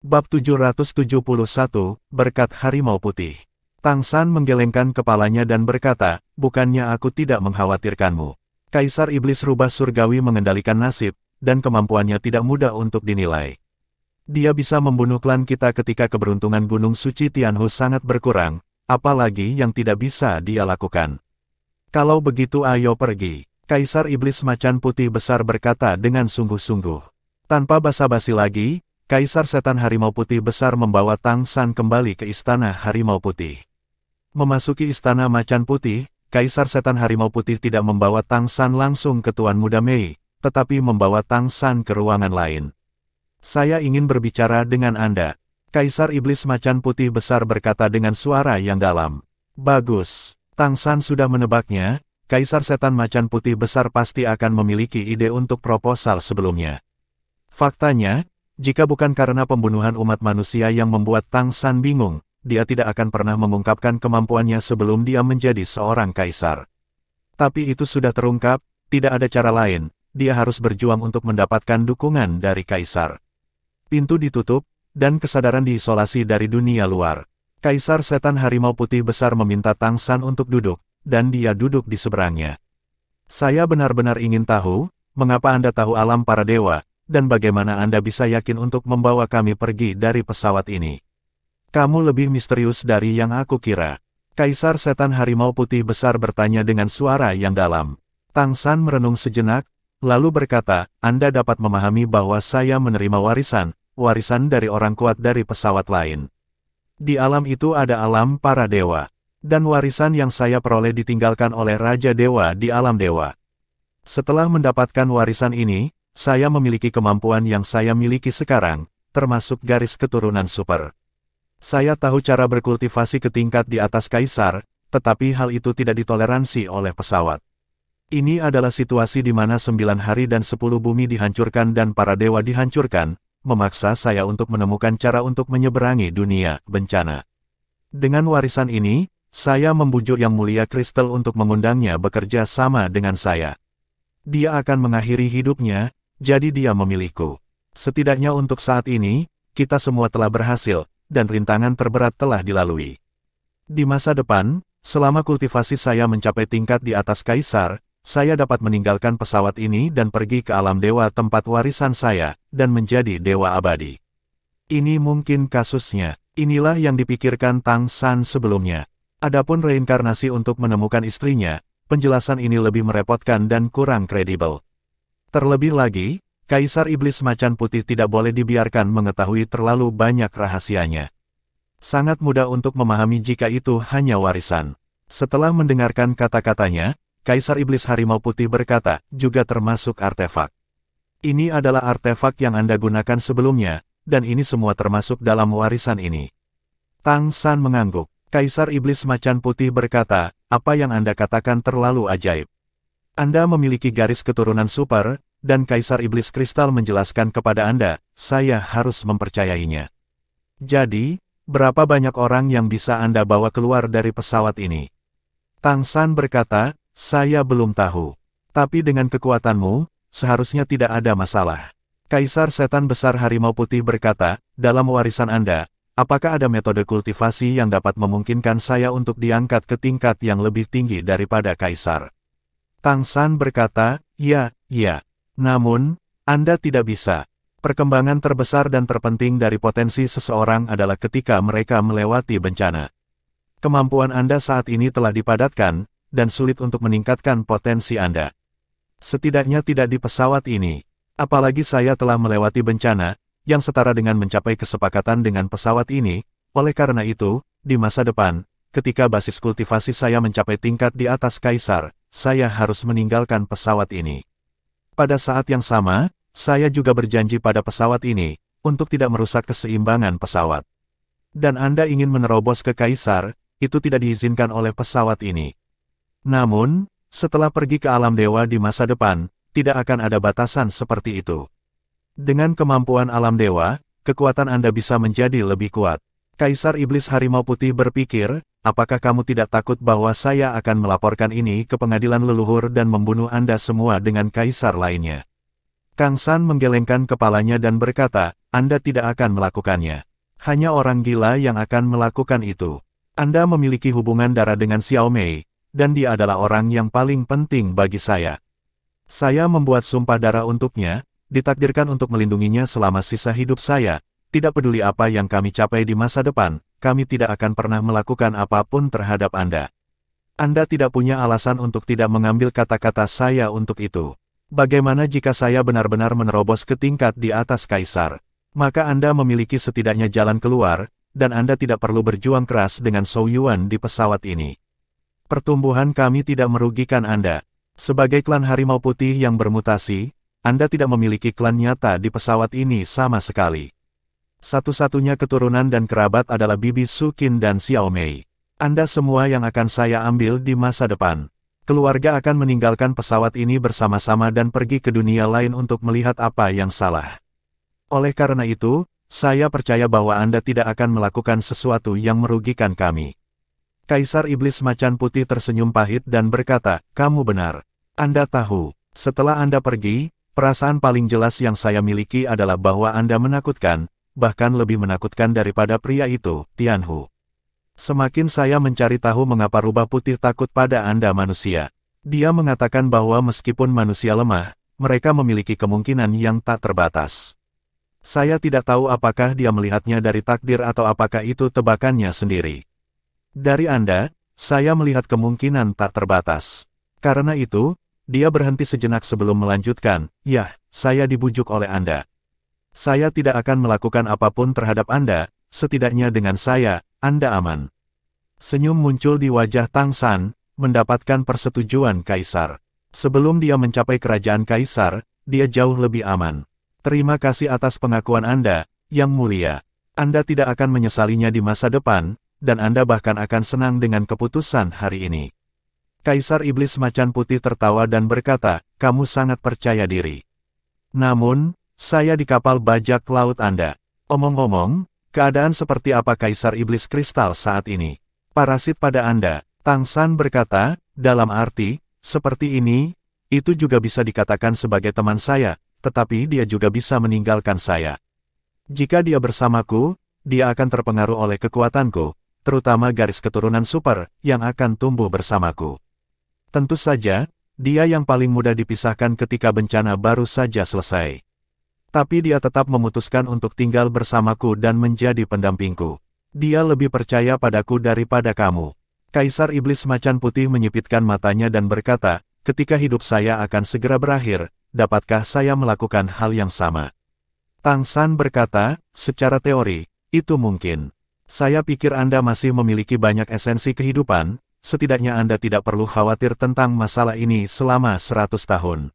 Bab 771, Berkat Harimau Putih. Tang San menggelengkan kepalanya dan berkata, bukannya aku tidak mengkhawatirkanmu. Kaisar Iblis Rubah Surgawi mengendalikan nasib, dan kemampuannya tidak mudah untuk dinilai. Dia bisa membunuh klan kita ketika keberuntungan Gunung Suci Tianhu sangat berkurang, apalagi yang tidak bisa dia lakukan. Kalau begitu ayo pergi. Kaisar Iblis Macan Putih Besar berkata dengan sungguh-sungguh. Tanpa basa-basi lagi, Kaisar Setan Harimau Putih Besar membawa Tang San kembali ke Istana Harimau Putih. Memasuki Istana Macan Putih, Kaisar Setan Harimau Putih tidak membawa Tang San langsung ke Tuan Muda Mei, tetapi membawa Tang San ke ruangan lain. Saya ingin berbicara dengan Anda. Kaisar Iblis Macan Putih Besar berkata dengan suara yang dalam. Bagus, Tang San sudah menebaknya, Kaisar Setan Macan Putih Besar pasti akan memiliki ide untuk proposal sebelumnya. Faktanya, jika bukan karena pembunuhan umat manusia yang membuat Tang San bingung, dia tidak akan pernah mengungkapkan kemampuannya sebelum dia menjadi seorang kaisar. Tapi itu sudah terungkap, tidak ada cara lain, dia harus berjuang untuk mendapatkan dukungan dari kaisar. Pintu ditutup, dan kesadaran diisolasi dari dunia luar. Kaisar Setan Harimau Putih Besar meminta Tang San untuk duduk, dan dia duduk di seberangnya. Saya benar-benar ingin tahu, mengapa Anda tahu alam para dewa, dan bagaimana Anda bisa yakin untuk membawa kami pergi dari pesawat ini? Kamu lebih misterius dari yang aku kira. Kaisar Setan Harimau Putih Besar bertanya dengan suara yang dalam. Tang San merenung sejenak, lalu berkata, Anda dapat memahami bahwa saya menerima warisan dari orang kuat dari pesawat lain. Di alam itu ada alam para dewa, dan warisan yang saya peroleh ditinggalkan oleh Raja Dewa di alam dewa. Setelah mendapatkan warisan ini, saya memiliki kemampuan yang saya miliki sekarang, termasuk garis keturunan super. Saya tahu cara berkultivasi ke tingkat di atas kaisar, tetapi hal itu tidak ditoleransi oleh pesawat. Ini adalah situasi di mana 9 hari dan 10 bumi dihancurkan dan para dewa dihancurkan, memaksa saya untuk menemukan cara untuk menyeberangi dunia bencana. Dengan warisan ini, saya membujuk Yang Mulia Kristal untuk mengundangnya bekerja sama dengan saya. Dia akan mengakhiri hidupnya, jadi dia memilihku. Setidaknya untuk saat ini, kita semua telah berhasil, dan rintangan terberat telah dilalui. Di masa depan, selama kultivasi saya mencapai tingkat di atas kaisar, saya dapat meninggalkan pesawat ini dan pergi ke alam dewa tempat warisan saya, dan menjadi dewa abadi. Ini mungkin kasusnya. Inilah yang dipikirkan Tang San sebelumnya. Adapun reinkarnasi untuk menemukan istrinya, penjelasan ini lebih merepotkan dan kurang kredibel. Terlebih lagi, Kaisar Iblis Macan Putih tidak boleh dibiarkan mengetahui terlalu banyak rahasianya. Sangat mudah untuk memahami jika itu hanya warisan. Setelah mendengarkan kata-katanya, Kaisar Iblis Harimau Putih berkata, juga termasuk artefak. Ini adalah artefak yang Anda gunakan sebelumnya, dan ini semua termasuk dalam warisan ini. Tang San mengangguk. Kaisar Iblis Macan Putih berkata, apa yang Anda katakan terlalu ajaib. Anda memiliki garis keturunan super, dan Kaisar Iblis Kristal menjelaskan kepada Anda, saya harus mempercayainya. Jadi, berapa banyak orang yang bisa Anda bawa keluar dari pesawat ini? Tang San berkata, saya belum tahu. Tapi dengan kekuatanmu, seharusnya tidak ada masalah. Kaisar Setan Besar Harimau Putih berkata, dalam warisan Anda, apakah ada metode kultivasi yang dapat memungkinkan saya untuk diangkat ke tingkat yang lebih tinggi daripada Kaisar? Tang San berkata, ya. Namun, Anda tidak bisa. Perkembangan terbesar dan terpenting dari potensi seseorang adalah ketika mereka melewati bencana. Kemampuan Anda saat ini telah dipadatkan, dan sulit untuk meningkatkan potensi Anda. Setidaknya tidak di pesawat ini. Apalagi saya telah melewati bencana, yang setara dengan mencapai kesepakatan dengan pesawat ini, oleh karena itu, di masa depan, ketika basis kultivasi saya mencapai tingkat di atas kaisar, saya harus meninggalkan pesawat ini. Pada saat yang sama, saya juga berjanji pada pesawat ini, untuk tidak merusak keseimbangan pesawat. Dan Anda ingin menerobos ke kaisar, itu tidak diizinkan oleh pesawat ini. Namun, setelah pergi ke alam dewa di masa depan, tidak akan ada batasan seperti itu. Dengan kemampuan alam dewa, kekuatan Anda bisa menjadi lebih kuat. Kaisar Iblis Harimau Putih berpikir, apakah kamu tidak takut bahwa saya akan melaporkan ini ke pengadilan leluhur dan membunuh Anda semua dengan kaisar lainnya? Kang San menggelengkan kepalanya dan berkata, Anda tidak akan melakukannya. Hanya orang gila yang akan melakukan itu. Anda memiliki hubungan darah dengan Xiao Mei, dan dia adalah orang yang paling penting bagi saya. Saya membuat sumpah darah untuknya, ditakdirkan untuk melindunginya selama sisa hidup saya. Tidak peduli apa yang kami capai di masa depan, kami tidak akan pernah melakukan apapun terhadap Anda. Anda tidak punya alasan untuk tidak mengambil kata-kata saya untuk itu. Bagaimana jika saya benar-benar menerobos ke tingkat di atas Kaisar? Maka Anda memiliki setidaknya jalan keluar, dan Anda tidak perlu berjuang keras dengan Zhou Yuan di pesawat ini. Pertumbuhan kami tidak merugikan Anda. Sebagai klan Harimau Putih yang bermutasi, Anda tidak memiliki klan nyata di pesawat ini sama sekali. Satu-satunya keturunan dan kerabat adalah Bibi Sukin dan Xiao Mei. Anda semua yang akan saya ambil di masa depan. Keluarga akan meninggalkan pesawat ini bersama-sama dan pergi ke dunia lain untuk melihat apa yang salah. Oleh karena itu, saya percaya bahwa Anda tidak akan melakukan sesuatu yang merugikan kami. Kaisar Iblis Macan Putih tersenyum pahit dan berkata, kamu benar. Anda tahu, setelah Anda pergi, perasaan paling jelas yang saya miliki adalah bahwa Anda menakutkan, bahkan lebih menakutkan daripada pria itu, Tianhu. Semakin saya mencari tahu mengapa rubah putih takut pada Anda manusia. Dia mengatakan bahwa meskipun manusia lemah, mereka memiliki kemungkinan yang tak terbatas. Saya tidak tahu apakah dia melihatnya dari takdir atau apakah itu tebakannya sendiri. Dari Anda, saya melihat kemungkinan tak terbatas. Karena itu, dia berhenti sejenak sebelum melanjutkan, "Yah, saya dibujuk oleh Anda. Saya tidak akan melakukan apapun terhadap Anda, setidaknya dengan saya, Anda aman." Senyum muncul di wajah Tang San, mendapatkan persetujuan Kaisar. Sebelum dia mencapai kerajaan Kaisar, dia jauh lebih aman. Terima kasih atas pengakuan Anda, Yang Mulia. Anda tidak akan menyesalinya di masa depan, dan Anda bahkan akan senang dengan keputusan hari ini. Kaisar Iblis Macan Putih tertawa dan berkata, kamu sangat percaya diri. Namun, saya di kapal bajak laut Anda. Omong-omong, keadaan seperti apa Kaisar Iblis Kristal saat ini? Parasit pada Anda, Tang San berkata, dalam arti, seperti ini, itu juga bisa dikatakan sebagai teman saya, tetapi dia juga bisa meninggalkan saya. Jika dia bersamaku, dia akan terpengaruh oleh kekuatanku, terutama garis keturunan super, yang akan tumbuh bersamaku. Tentu saja, dia yang paling mudah dipisahkan ketika bencana baru saja selesai. Tapi dia tetap memutuskan untuk tinggal bersamaku dan menjadi pendampingku. Dia lebih percaya padaku daripada kamu. Kaisar Iblis Macan Putih menyipitkan matanya dan berkata, ketika hidup saya akan segera berakhir, dapatkah saya melakukan hal yang sama? Tang San berkata, secara teori, itu mungkin. Saya pikir Anda masih memiliki banyak esensi kehidupan, setidaknya Anda tidak perlu khawatir tentang masalah ini selama 100 tahun.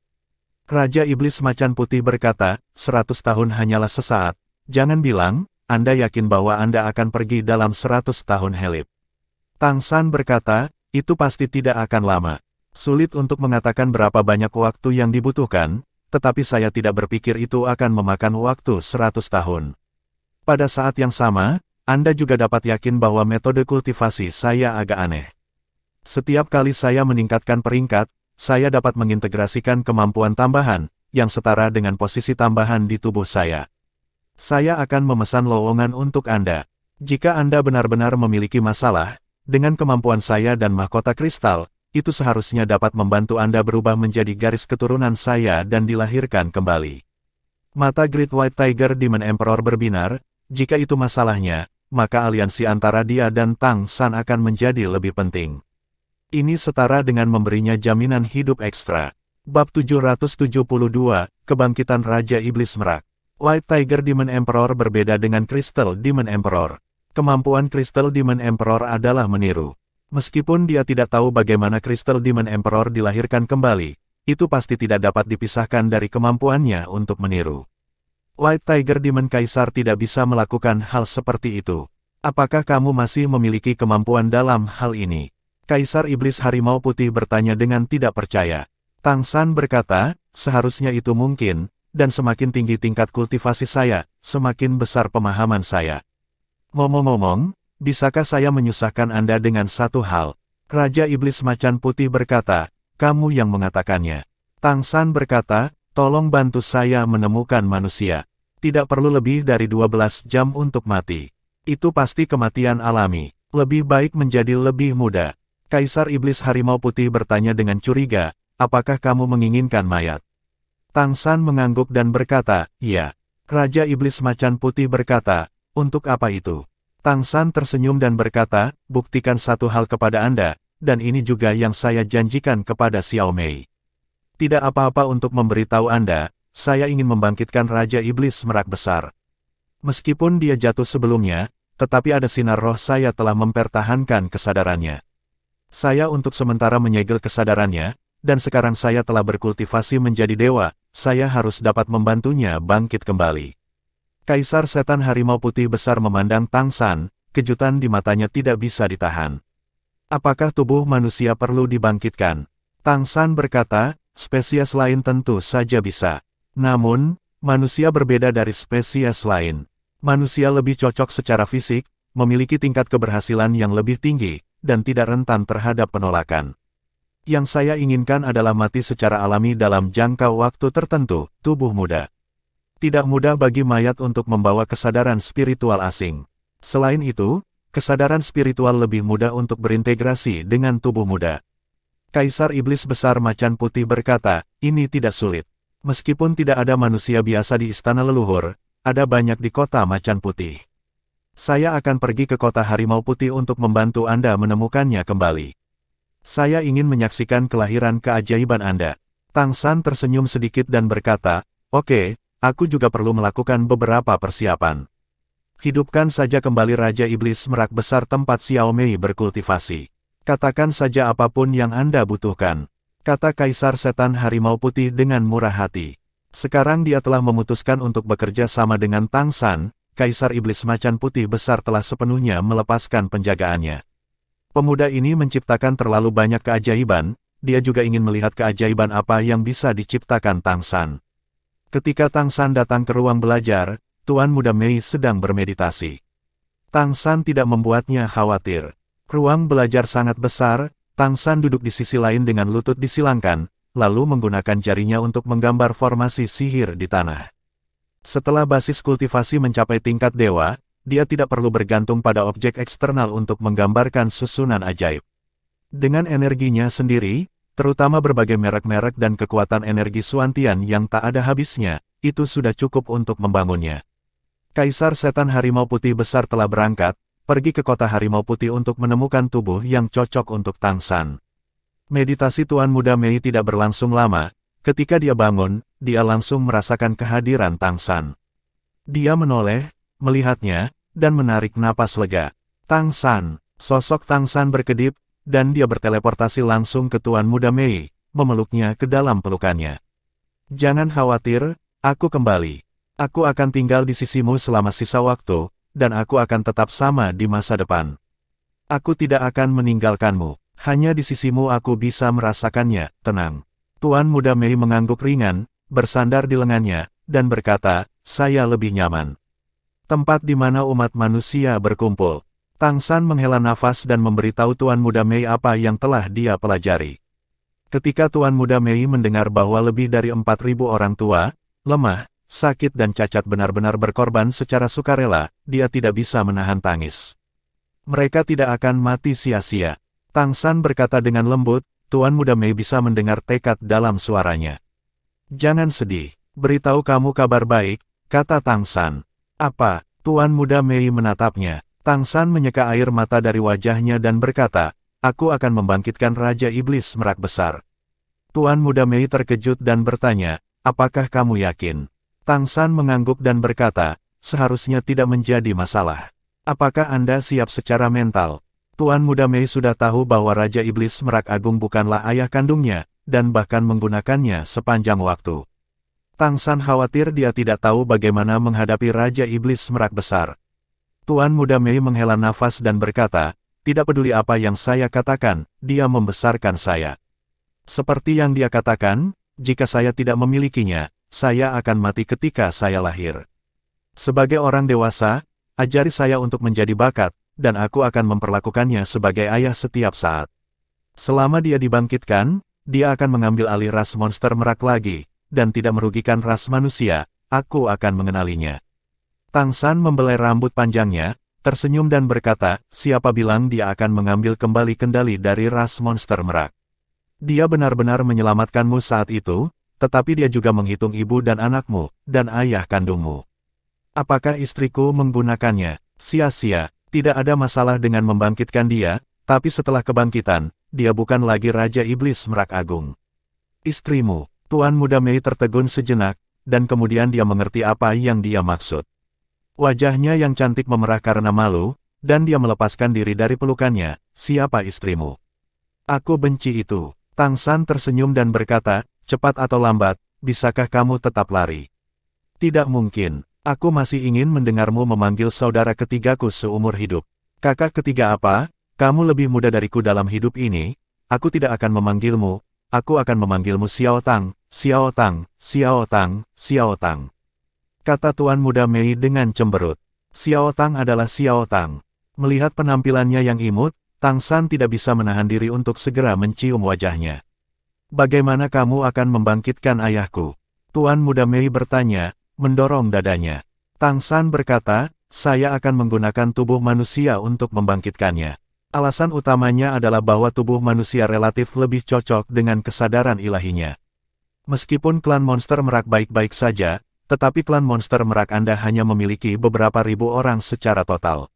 Raja Iblis Macan Putih berkata, 100 tahun hanyalah sesaat. Jangan bilang, Anda yakin bahwa Anda akan pergi dalam 100 tahun helip. Tang San berkata, itu pasti tidak akan lama. Sulit untuk mengatakan berapa banyak waktu yang dibutuhkan, tetapi saya tidak berpikir itu akan memakan waktu 100 tahun. Pada saat yang sama, Anda juga dapat yakin bahwa metode kultivasi saya agak aneh. Setiap kali saya meningkatkan peringkat, saya dapat mengintegrasikan kemampuan tambahan, yang setara dengan posisi tambahan di tubuh saya. Saya akan memesan lowongan untuk Anda. Jika Anda benar-benar memiliki masalah, dengan kemampuan saya dan mahkota kristal, itu seharusnya dapat membantu Anda berubah menjadi garis keturunan saya dan dilahirkan kembali. Mata Great White Tiger Demon Emperor berbinar, jika itu masalahnya, maka aliansi antara dia dan Tang San akan menjadi lebih penting. Ini setara dengan memberinya jaminan hidup ekstra. Bab 772, Kebangkitan Raja Iblis Merak. White Tiger Demon Emperor berbeda dengan Crystal Demon Emperor. Kemampuan Crystal Demon Emperor adalah meniru. Meskipun dia tidak tahu bagaimana Crystal Demon Emperor dilahirkan kembali, itu pasti tidak dapat dipisahkan dari kemampuannya untuk meniru. White Tiger Demon Kaisar tidak bisa melakukan hal seperti itu. Apakah kamu masih memiliki kemampuan dalam hal ini? Kaisar Iblis Harimau Putih bertanya dengan tidak percaya. Tang San berkata, seharusnya itu mungkin, dan semakin tinggi tingkat kultivasi saya, semakin besar pemahaman saya. Ngomong-ngomong, bisakah saya menyusahkan Anda dengan satu hal? Raja Iblis Macan Putih berkata, kamu yang mengatakannya. Tang San berkata, Tolong bantu saya menemukan manusia. Tidak perlu lebih dari 12 jam untuk mati. Itu pasti kematian alami. Lebih baik menjadi lebih muda. Kaisar Iblis Harimau Putih bertanya dengan curiga, apakah kamu menginginkan mayat? Tang San mengangguk dan berkata, iya. Raja Iblis Macan Putih berkata, untuk apa itu? Tang San tersenyum dan berkata, buktikan satu hal kepada Anda, dan ini juga yang saya janjikan kepada Xiao Mei. Tidak apa-apa untuk memberitahu Anda, saya ingin membangkitkan Raja Iblis Merak Besar. Meskipun dia jatuh sebelumnya, tetapi ada sinar roh saya telah mempertahankan kesadarannya. Saya untuk sementara menyegel kesadarannya, dan sekarang saya telah berkultivasi menjadi dewa, saya harus dapat membantunya bangkit kembali. Kaisar Setan Harimau Putih Besar memandang Tang San, kejutan di matanya tidak bisa ditahan. Apakah tubuh manusia perlu dibangkitkan? Tang San berkata, spesies lain tentu saja bisa. Namun, manusia berbeda dari spesies lain. Manusia lebih cocok secara fisik, memiliki tingkat keberhasilan yang lebih tinggi, dan tidak rentan terhadap penolakan. Yang saya inginkan adalah mati secara alami dalam jangka waktu tertentu, tubuh muda. Tidak mudah bagi mayat untuk membawa kesadaran spiritual asing. Selain itu, kesadaran spiritual lebih mudah untuk berintegrasi dengan tubuh muda. Kaisar Iblis Besar Macan Putih berkata, ini tidak sulit. Meskipun tidak ada manusia biasa di istana leluhur, ada banyak di kota Macan Putih. Saya akan pergi ke kota Harimau Putih untuk membantu Anda menemukannya kembali. Saya ingin menyaksikan kelahiran keajaiban Anda. Tang San tersenyum sedikit dan berkata, oke, aku juga perlu melakukan beberapa persiapan. Hidupkan saja kembali Raja Iblis Merak Besar tempat Xiao Mei berkultivasi. Katakan saja apapun yang Anda butuhkan, kata Kaisar Setan Harimau Putih dengan murah hati. Sekarang dia telah memutuskan untuk bekerja sama dengan Tang San, Kaisar Iblis Macan Putih Besar telah sepenuhnya melepaskan penjagaannya. Pemuda ini menciptakan terlalu banyak keajaiban, dia juga ingin melihat keajaiban apa yang bisa diciptakan Tang San. Ketika Tang San datang ke ruang belajar, Tuan Muda Mei sedang bermeditasi. Tang San tidak membuatnya khawatir. Ruang belajar sangat besar, Tang San duduk di sisi lain dengan lutut disilangkan, lalu menggunakan jarinya untuk menggambar formasi sihir di tanah. Setelah basis kultivasi mencapai tingkat dewa, dia tidak perlu bergantung pada objek eksternal untuk menggambarkan susunan ajaib. Dengan energinya sendiri, terutama berbagai merek-merek dan kekuatan energi Suantian yang tak ada habisnya, itu sudah cukup untuk membangunnya. Kaisar Setan Harimau Putih Besar telah berangkat, pergi ke kota Harimau Putih untuk menemukan tubuh yang cocok untuk Tang San. Meditasi Tuan Muda Mei tidak berlangsung lama, ketika dia bangun, dia langsung merasakan kehadiran Tang San. Dia menoleh, melihatnya, dan menarik napas lega. Tang San, sosok Tang San berkedip, dan dia berteleportasi langsung ke Tuan Muda Mei, memeluknya ke dalam pelukannya. Jangan khawatir, aku kembali. Aku akan tinggal di sisimu selama sisa waktu, dan aku akan tetap sama di masa depan. Aku tidak akan meninggalkanmu, hanya di sisimu aku bisa merasakannya, tenang. Tuan Muda Mei mengangguk ringan, bersandar di lengannya, dan berkata, saya lebih nyaman. Tempat di mana umat manusia berkumpul. Tang San menghela nafas dan memberitahu Tuan Muda Mei apa yang telah dia pelajari. Ketika Tuan Muda Mei mendengar bahwa lebih dari 4.000 orang tua, lemah, sakit dan cacat benar-benar berkorban secara sukarela, dia tidak bisa menahan tangis. Mereka tidak akan mati sia-sia. Tang San berkata dengan lembut, Tuan Muda Mei bisa mendengar tekad dalam suaranya. Jangan sedih, beritahu kamu kabar baik, kata Tang San. Apa? Tuan Muda Mei menatapnya. Tang San menyeka air mata dari wajahnya dan berkata, aku akan membangkitkan Raja Iblis Merak Besar. Tuan Muda Mei terkejut dan bertanya, apakah kamu yakin? Tang San mengangguk dan berkata, seharusnya tidak menjadi masalah. Apakah Anda siap secara mental? Tuan Muda Mei sudah tahu bahwa Raja Iblis Merak Agung bukanlah ayah kandungnya, dan bahkan menggunakannya sepanjang waktu. Tang San khawatir dia tidak tahu bagaimana menghadapi Raja Iblis Merak Besar. Tuan Muda Mei menghela nafas dan berkata, tidak peduli apa yang saya katakan, dia membesarkan saya. Seperti yang dia katakan, jika saya tidak memilikinya, saya akan mati ketika saya lahir. Sebagai orang dewasa, ajari saya untuk menjadi bakat, dan aku akan memperlakukannya sebagai ayah setiap saat. Selama dia dibangkitkan, dia akan mengambil alih ras monster merak lagi, dan tidak merugikan ras manusia, aku akan mengenalinya. Tang San membelai rambut panjangnya, tersenyum dan berkata, siapa bilang dia akan mengambil kembali kendali dari ras monster merak. Dia benar-benar menyelamatkanmu saat itu, tetapi dia juga menghitung ibu dan anakmu, dan ayah kandungmu. Apakah istriku menggunakannya? Sia-sia, tidak ada masalah dengan membangkitkan dia, tapi setelah kebangkitan, dia bukan lagi Raja Iblis Merak Agung. Istrimu, Tuan Muda Mei tertegun sejenak, dan kemudian dia mengerti apa yang dia maksud. Wajahnya yang cantik memerah karena malu, dan dia melepaskan diri dari pelukannya, siapa istrimu? Aku benci itu. Tang San tersenyum dan berkata, cepat atau lambat, bisakah kamu tetap lari? Tidak mungkin, aku masih ingin mendengarmu memanggil saudara ketigaku seumur hidup. Kakak ketiga apa? Kamu lebih muda dariku dalam hidup ini, aku tidak akan memanggilmu, aku akan memanggilmu Xiao Tang, Xiao Tang, Xiao Tang, Xiao Tang. Kata Tuan Muda Mei dengan cemberut. Xiao Tang adalah Xiao Tang. Melihat penampilannya yang imut, Tang San tidak bisa menahan diri untuk segera mencium wajahnya. Bagaimana kamu akan membangkitkan ayahku? Tuan Muda Mei bertanya, mendorong dadanya. Tang San berkata, saya akan menggunakan tubuh manusia untuk membangkitkannya. Alasan utamanya adalah bahwa tubuh manusia relatif lebih cocok dengan kesadaran ilahinya. Meskipun klan monster merak baik-baik saja, tetapi klan monster merak Anda hanya memiliki beberapa ribu orang secara total.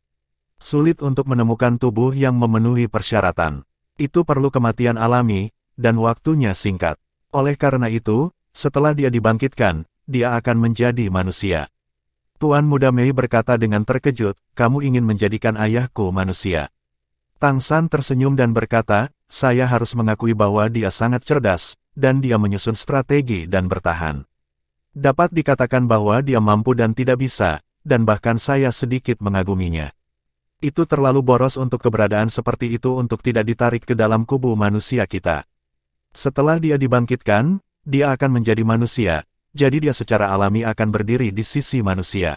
Sulit untuk menemukan tubuh yang memenuhi persyaratan. Itu perlu kematian alami, dan waktunya singkat. Oleh karena itu, setelah dia dibangkitkan, dia akan menjadi manusia. Tuan Muda Mei berkata dengan terkejut, kamu ingin menjadikan ayahku manusia. Tang San tersenyum dan berkata, saya harus mengakui bahwa dia sangat cerdas, dan dia menyusun strategi dan bertahan. Dapat dikatakan bahwa dia mampu dan tidak bisa, dan bahkan saya sedikit mengaguminya. Itu terlalu boros untuk keberadaan seperti itu untuk tidak ditarik ke dalam kubu manusia kita. Setelah dia dibangkitkan, dia akan menjadi manusia, jadi dia secara alami akan berdiri di sisi manusia.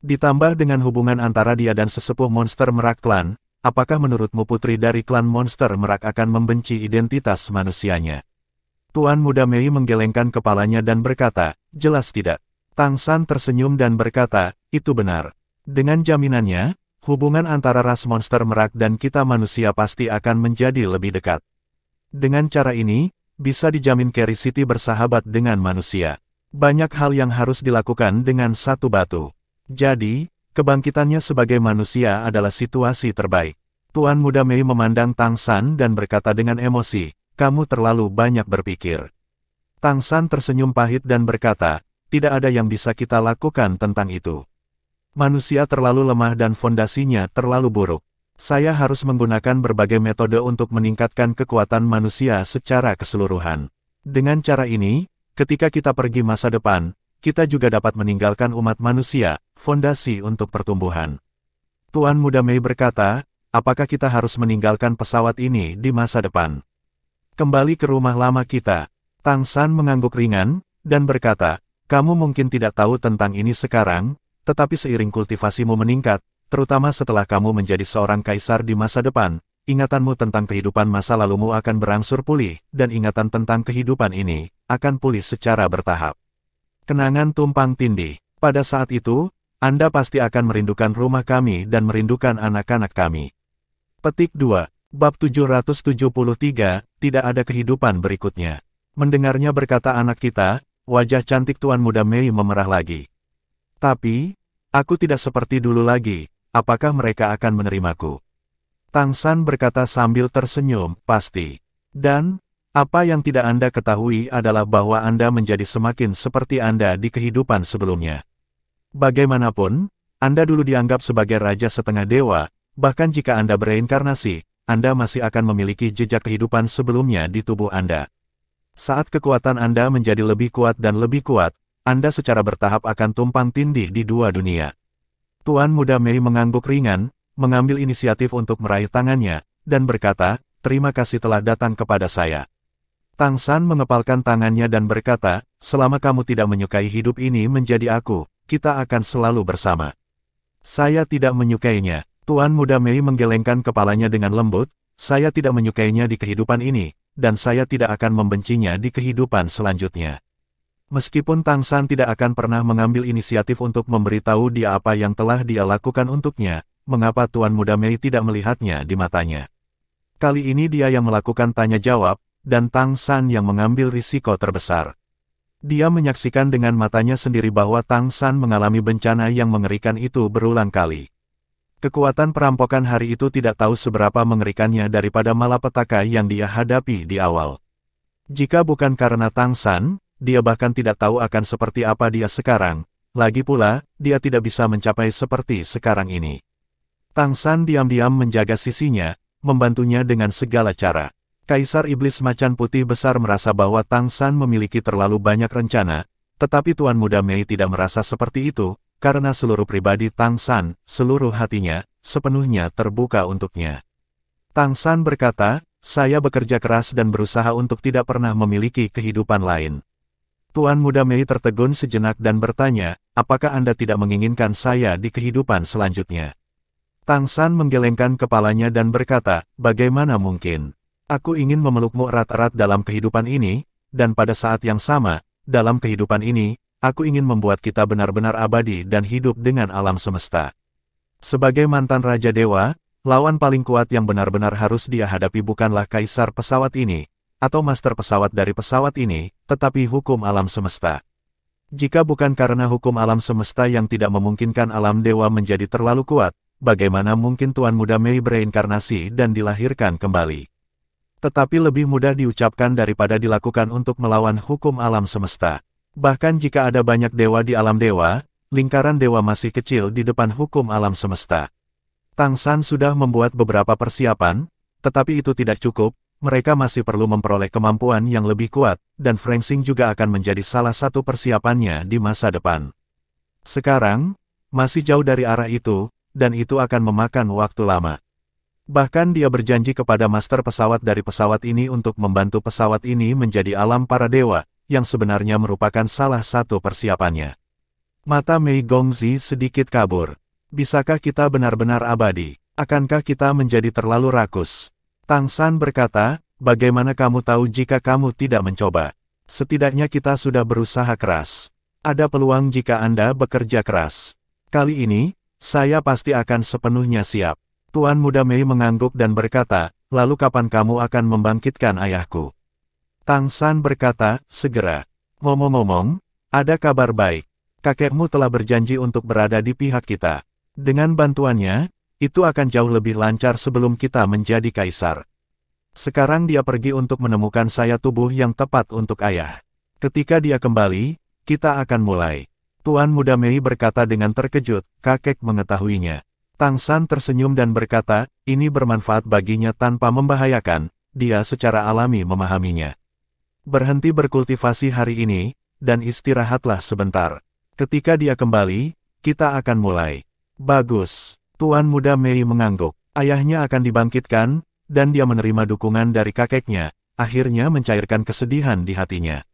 Ditambah dengan hubungan antara dia dan sesepuh monster merak klan, apakah menurutmu putri dari klan monster merak akan membenci identitas manusianya? Tuan Muda Mei menggelengkan kepalanya dan berkata, jelas tidak. Tang San tersenyum dan berkata, itu benar. Dengan jaminannya, hubungan antara ras monster merak dan kita manusia pasti akan menjadi lebih dekat. Dengan cara ini, bisa dijamin Carry City bersahabat dengan manusia. Banyak hal yang harus dilakukan dengan satu batu. Jadi, kebangkitannya sebagai manusia adalah situasi terbaik. Tuan Muda Mei memandang Tang San dan berkata dengan emosi, kamu terlalu banyak berpikir. Tang San tersenyum pahit dan berkata, tidak ada yang bisa kita lakukan tentang itu. Manusia terlalu lemah dan fondasinya terlalu buruk. Saya harus menggunakan berbagai metode untuk meningkatkan kekuatan manusia secara keseluruhan. Dengan cara ini, ketika kita pergi masa depan, kita juga dapat meninggalkan umat manusia, fondasi untuk pertumbuhan. Tuan Muda Mei berkata, apakah kita harus meninggalkan pesawat ini di masa depan? Kembali ke rumah lama kita. Tang San mengangguk ringan, dan berkata, kamu mungkin tidak tahu tentang ini sekarang, tetapi seiring kultivasimu meningkat, terutama setelah kamu menjadi seorang kaisar di masa depan, ingatanmu tentang kehidupan masa lalumu akan berangsur pulih, dan ingatan tentang kehidupan ini akan pulih secara bertahap. Kenangan tumpang tindih. Pada saat itu, Anda pasti akan merindukan rumah kami dan merindukan anak-anak kami. Petik 2. Bab 773, tidak ada kehidupan berikutnya. Mendengarnya berkata anak kita, wajah cantik Tuan Muda Mei memerah lagi. Tapi, aku tidak seperti dulu lagi, apakah mereka akan menerimaku? Tang San berkata sambil tersenyum, pasti. Dan, apa yang tidak Anda ketahui adalah bahwa Anda menjadi semakin seperti Anda di kehidupan sebelumnya. Bagaimanapun, Anda dulu dianggap sebagai raja setengah dewa, bahkan jika Anda bereinkarnasi, Anda masih akan memiliki jejak kehidupan sebelumnya di tubuh Anda. Saat kekuatan Anda menjadi lebih kuat dan lebih kuat, Anda secara bertahap akan tumpang tindih di dua dunia. Tuan Muda Mei mengangguk ringan, mengambil inisiatif untuk meraih tangannya, dan berkata, terima kasih telah datang kepada saya. Tang San mengepalkan tangannya dan berkata, selama kamu tidak menyukai hidup ini menjadi aku, kita akan selalu bersama. Saya tidak menyukainya. Tuan Muda Mei menggelengkan kepalanya dengan lembut, saya tidak menyukainya di kehidupan ini, dan saya tidak akan membencinya di kehidupan selanjutnya. Meskipun Tang San tidak akan pernah mengambil inisiatif untuk memberitahu dia apa yang telah dia lakukan untuknya, mengapa Tuan Muda Mei tidak melihatnya di matanya? Kali ini dia yang melakukan tanya jawab, dan Tang San yang mengambil risiko terbesar. Dia menyaksikan dengan matanya sendiri bahwa Tang San mengalami bencana yang mengerikan itu berulang kali. Kekuatan perampokan hari itu tidak tahu seberapa mengerikannya daripada malapetaka yang dia hadapi di awal. Jika bukan karena Tang San, dia bahkan tidak tahu akan seperti apa dia sekarang. Lagi pula, dia tidak bisa mencapai seperti sekarang ini. Tang San diam-diam menjaga sisinya, membantunya dengan segala cara. Kaisar Iblis Macan Putih Besar merasa bahwa Tang San memiliki terlalu banyak rencana, tetapi Tuan Muda Mei tidak merasa seperti itu, karena seluruh pribadi Tang San, seluruh hatinya, sepenuhnya terbuka untuknya. Tang San berkata, "Saya bekerja keras dan berusaha untuk tidak pernah memiliki kehidupan lain." Tuan Muda Mei tertegun sejenak dan bertanya, "Apakah Anda tidak menginginkan saya di kehidupan selanjutnya?" Tang San menggelengkan kepalanya dan berkata, "Bagaimana mungkin? Aku ingin memelukmu erat-erat dalam kehidupan ini, dan pada saat yang sama, dalam kehidupan ini, aku ingin membuat kita benar-benar abadi dan hidup dengan alam semesta." Sebagai mantan Raja Dewa, lawan paling kuat yang benar-benar harus dia hadapi bukanlah kaisar pesawat ini, atau master pesawat dari pesawat ini, tetapi hukum alam semesta. Jika bukan karena hukum alam semesta yang tidak memungkinkan alam dewa menjadi terlalu kuat, bagaimana mungkin Tuan Muda Mei bereinkarnasi dan dilahirkan kembali? Tetapi lebih mudah diucapkan daripada dilakukan untuk melawan hukum alam semesta. Bahkan jika ada banyak dewa di alam dewa, lingkaran dewa masih kecil di depan hukum alam semesta. Tang San sudah membuat beberapa persiapan, tetapi itu tidak cukup. Mereka masih perlu memperoleh kemampuan yang lebih kuat, dan Fransing juga akan menjadi salah satu persiapannya di masa depan. Sekarang, masih jauh dari arah itu, dan itu akan memakan waktu lama. Bahkan dia berjanji kepada master pesawat dari pesawat ini untuk membantu pesawat ini menjadi alam para dewa, yang sebenarnya merupakan salah satu persiapannya. Mata Mei Gongzi sedikit kabur. Bisakah kita benar-benar abadi? Akankah kita menjadi terlalu rakus? Tang San berkata, "Bagaimana kamu tahu jika kamu tidak mencoba? Setidaknya kita sudah berusaha keras. Ada peluang jika Anda bekerja keras. Kali ini, saya pasti akan sepenuhnya siap." Tuan Muda Mei mengangguk dan berkata, "Lalu kapan kamu akan membangkitkan ayahku?" Tang San berkata, "Segera. Ngomong-ngomong, ada kabar baik. Kakekmu telah berjanji untuk berada di pihak kita. Dengan bantuannya, itu akan jauh lebih lancar sebelum kita menjadi kaisar. Sekarang dia pergi untuk menemukan saya tubuh yang tepat untuk ayah. Ketika dia kembali, kita akan mulai." Tuan Muda Mei berkata dengan terkejut, kakek mengetahuinya. Tang San tersenyum dan berkata, ini bermanfaat baginya tanpa membahayakan, dia secara alami memahaminya. Berhenti berkultivasi hari ini, dan istirahatlah sebentar. Ketika dia kembali, kita akan mulai. Bagus. Tuan Muda Mei mengangguk. Ayahnya akan dibangkitkan, dan dia menerima dukungan dari kakeknya, akhirnya mencairkan kesedihan di hatinya.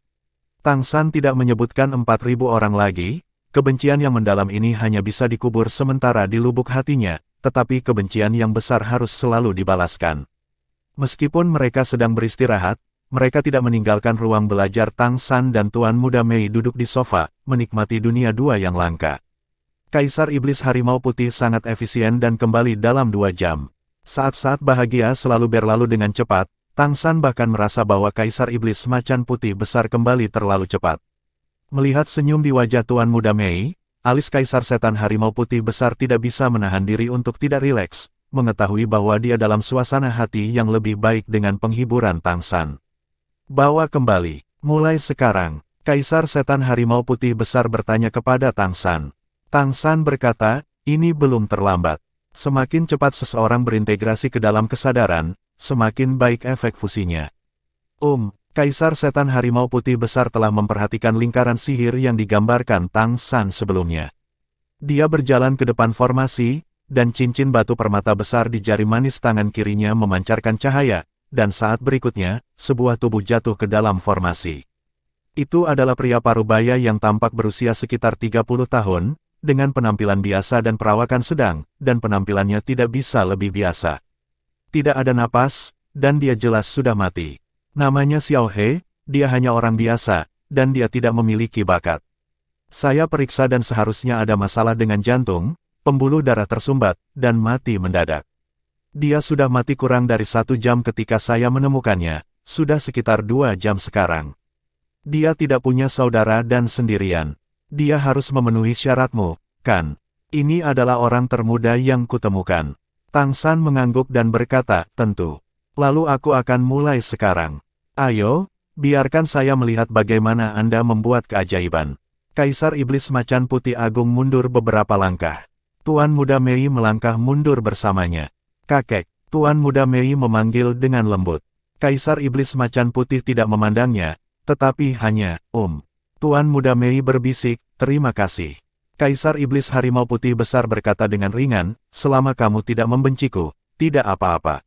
Tang San tidak menyebutkan 4.000 orang lagi, kebencian yang mendalam ini hanya bisa dikubur sementara di lubuk hatinya, tetapi kebencian yang besar harus selalu dibalaskan. Meskipun mereka sedang beristirahat, mereka tidak meninggalkan ruang belajar. Tang San dan Tuan Muda Mei duduk di sofa, menikmati dunia dua yang langka. Kaisar Iblis Harimau Putih sangat efisien dan kembali dalam 2 jam. Saat-saat bahagia selalu berlalu dengan cepat, Tang San bahkan merasa bahwa Kaisar Iblis Macan Putih Besar kembali terlalu cepat. Melihat senyum di wajah Tuan Muda Mei, alis Kaisar Setan Harimau Putih Besar tidak bisa menahan diri untuk tidak rileks, mengetahui bahwa dia dalam suasana hati yang lebih baik dengan penghiburan Tang San. Bawa kembali. Mulai sekarang, Kaisar Setan Harimau Putih Besar bertanya kepada Tang San. Tang San berkata, ini belum terlambat. Semakin cepat seseorang berintegrasi ke dalam kesadaran, semakin baik efek fusinya. Kaisar Setan Harimau Putih Besar telah memperhatikan lingkaran sihir yang digambarkan Tang San sebelumnya. Dia berjalan ke depan formasi, dan cincin batu permata besar di jari manis tangan kirinya memancarkan cahaya, dan saat berikutnya, sebuah tubuh jatuh ke dalam formasi. Itu adalah pria parubaya yang tampak berusia sekitar 30 tahun, dengan penampilan biasa dan perawakan sedang, dan penampilannya tidak bisa lebih biasa. Tidak ada napas, dan dia jelas sudah mati. Namanya Xiao He, dia hanya orang biasa, dan dia tidak memiliki bakat. Saya periksa dan seharusnya ada masalah dengan jantung, pembuluh darah tersumbat, dan mati mendadak. Dia sudah mati kurang dari 1 jam ketika saya menemukannya, sudah sekitar 2 jam sekarang. Dia tidak punya saudara dan sendirian. Dia harus memenuhi syaratmu, kan? Ini adalah orang termuda yang kutemukan. Tang San mengangguk dan berkata, tentu. Lalu aku akan mulai sekarang. Ayo, biarkan saya melihat bagaimana Anda membuat keajaiban. Kaisar Iblis Macan Putih Agung mundur beberapa langkah. Tuan Muda Mei melangkah mundur bersamanya. Kakek, Tuan Muda Mei memanggil dengan lembut. Kaisar Iblis Macan Putih tidak memandangnya, tetapi hanya, Tuan Muda Mei berbisik, terima kasih. Kaisar Iblis Harimau Putih Besar berkata dengan ringan, selama kamu tidak membenciku, tidak apa-apa.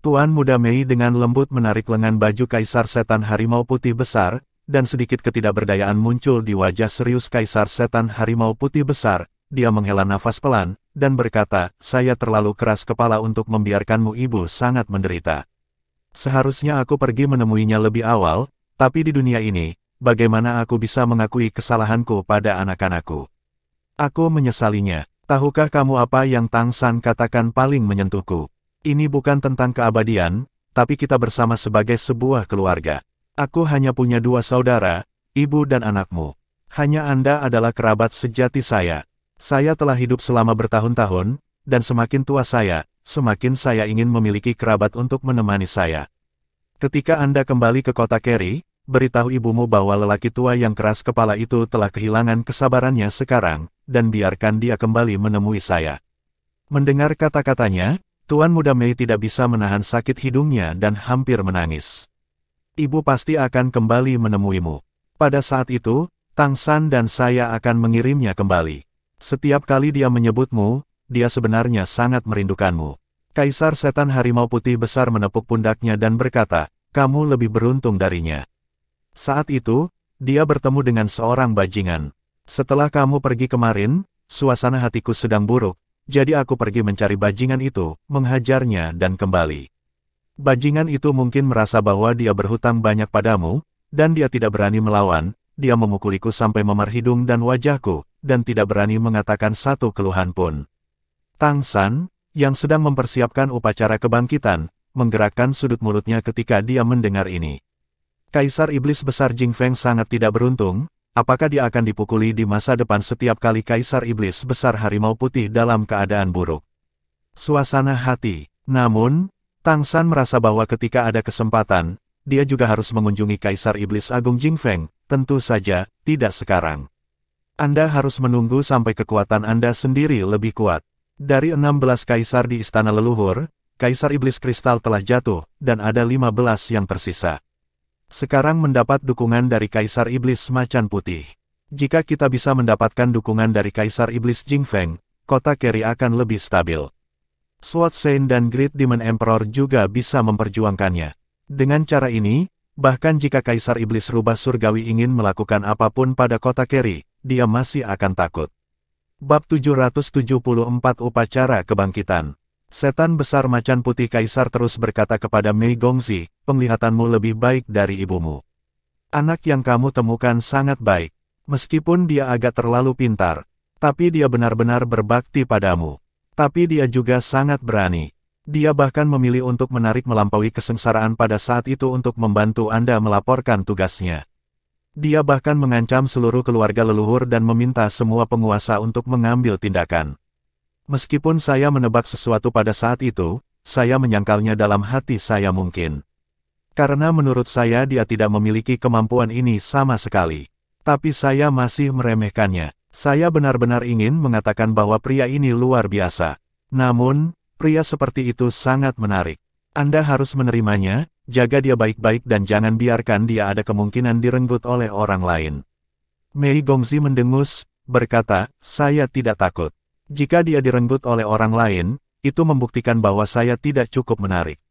Tuan Muda Mei dengan lembut menarik lengan baju Kaisar Setan Harimau Putih Besar, dan sedikit ketidakberdayaan muncul di wajah serius Kaisar Setan Harimau Putih Besar. Dia menghela nafas pelan, dan berkata, saya terlalu keras kepala untuk membiarkanmu ibu sangat menderita. Seharusnya aku pergi menemuinya lebih awal, tapi di dunia ini, bagaimana aku bisa mengakui kesalahanku pada anak-anakku? Aku menyesalinya. Tahukah kamu apa yang Tang San katakan paling menyentuhku? Ini bukan tentang keabadian, tapi kita bersama sebagai sebuah keluarga. Aku hanya punya 2 saudara, ibu dan anakmu. Hanya Anda adalah kerabat sejati saya. Saya telah hidup selama bertahun-tahun, dan semakin tua saya, semakin saya ingin memiliki kerabat untuk menemani saya. Ketika Anda kembali ke kota Kerry, beritahu ibumu bahwa lelaki tua yang keras kepala itu telah kehilangan kesabarannya sekarang, dan biarkan dia kembali menemui saya. Mendengar kata-katanya, Tuan Muda Mei tidak bisa menahan sakit hidungnya dan hampir menangis. Ibu pasti akan kembali menemuimu. Pada saat itu, Tang San dan saya akan mengirimnya kembali. Setiap kali dia menyebutmu, dia sebenarnya sangat merindukanmu. Kaisar Setan Harimau Putih Besar menepuk pundaknya dan berkata, kamu lebih beruntung darinya. Saat itu, dia bertemu dengan seorang bajingan. Setelah kamu pergi kemarin, suasana hatiku sedang buruk, jadi aku pergi mencari bajingan itu, menghajarnya dan kembali. Bajingan itu mungkin merasa bahwa dia berhutang banyak padamu, dan dia tidak berani melawan, dia memukuliku sampai memar hidung dan wajahku, dan tidak berani mengatakan satu keluhan pun. Tang San, yang sedang mempersiapkan upacara kebangkitan, menggerakkan sudut mulutnya ketika dia mendengar ini. Kaisar Iblis Besar Jing Feng sangat tidak beruntung, apakah dia akan dipukuli di masa depan setiap kali Kaisar Iblis Besar Harimau Putih dalam keadaan buruk. Suasana hati. Namun, Tang San merasa bahwa ketika ada kesempatan, dia juga harus mengunjungi Kaisar Iblis Agung Jing Feng, tentu saja, tidak sekarang. Anda harus menunggu sampai kekuatan Anda sendiri lebih kuat. Dari 16 kaisar di Istana Leluhur, Kaisar Iblis Kristal telah jatuh, dan ada 15 yang tersisa. Sekarang mendapat dukungan dari Kaisar Iblis Macan Putih. Jika kita bisa mendapatkan dukungan dari Kaisar Iblis Jing Feng, kota Kerry akan lebih stabil. Sword Saint dan Great Demon Emperor juga bisa memperjuangkannya. Dengan cara ini, bahkan jika Kaisar Iblis Rubah Surgawi ingin melakukan apapun pada kota Kerry, dia masih akan takut. Bab 774 Upacara Kebangkitan. Setan Besar Macan Putih Kaisar terus berkata kepada Mei Gongzi, penglihatanmu lebih baik dari ibumu. Anak yang kamu temukan sangat baik. Meskipun dia agak terlalu pintar, tapi dia benar-benar berbakti padamu. Tapi dia juga sangat berani. Dia bahkan memilih untuk menarik melampaui kesengsaraan pada saat itu untuk membantu Anda melaporkan tugasnya. Dia bahkan mengancam seluruh keluarga leluhur dan meminta semua penguasa untuk mengambil tindakan. Meskipun saya menebak sesuatu pada saat itu, saya menyangkalnya dalam hati saya mungkin. Karena menurut saya dia tidak memiliki kemampuan ini sama sekali. Tapi saya masih meremehkannya. Saya benar-benar ingin mengatakan bahwa pria ini luar biasa. Namun, pria seperti itu sangat menarik. Anda harus menerimanya, jaga dia baik-baik dan jangan biarkan dia ada kemungkinan direnggut oleh orang lain. Mei Gongzi mendengus, berkata, saya tidak takut. Jika dia direnggut oleh orang lain, itu membuktikan bahwa saya tidak cukup menarik.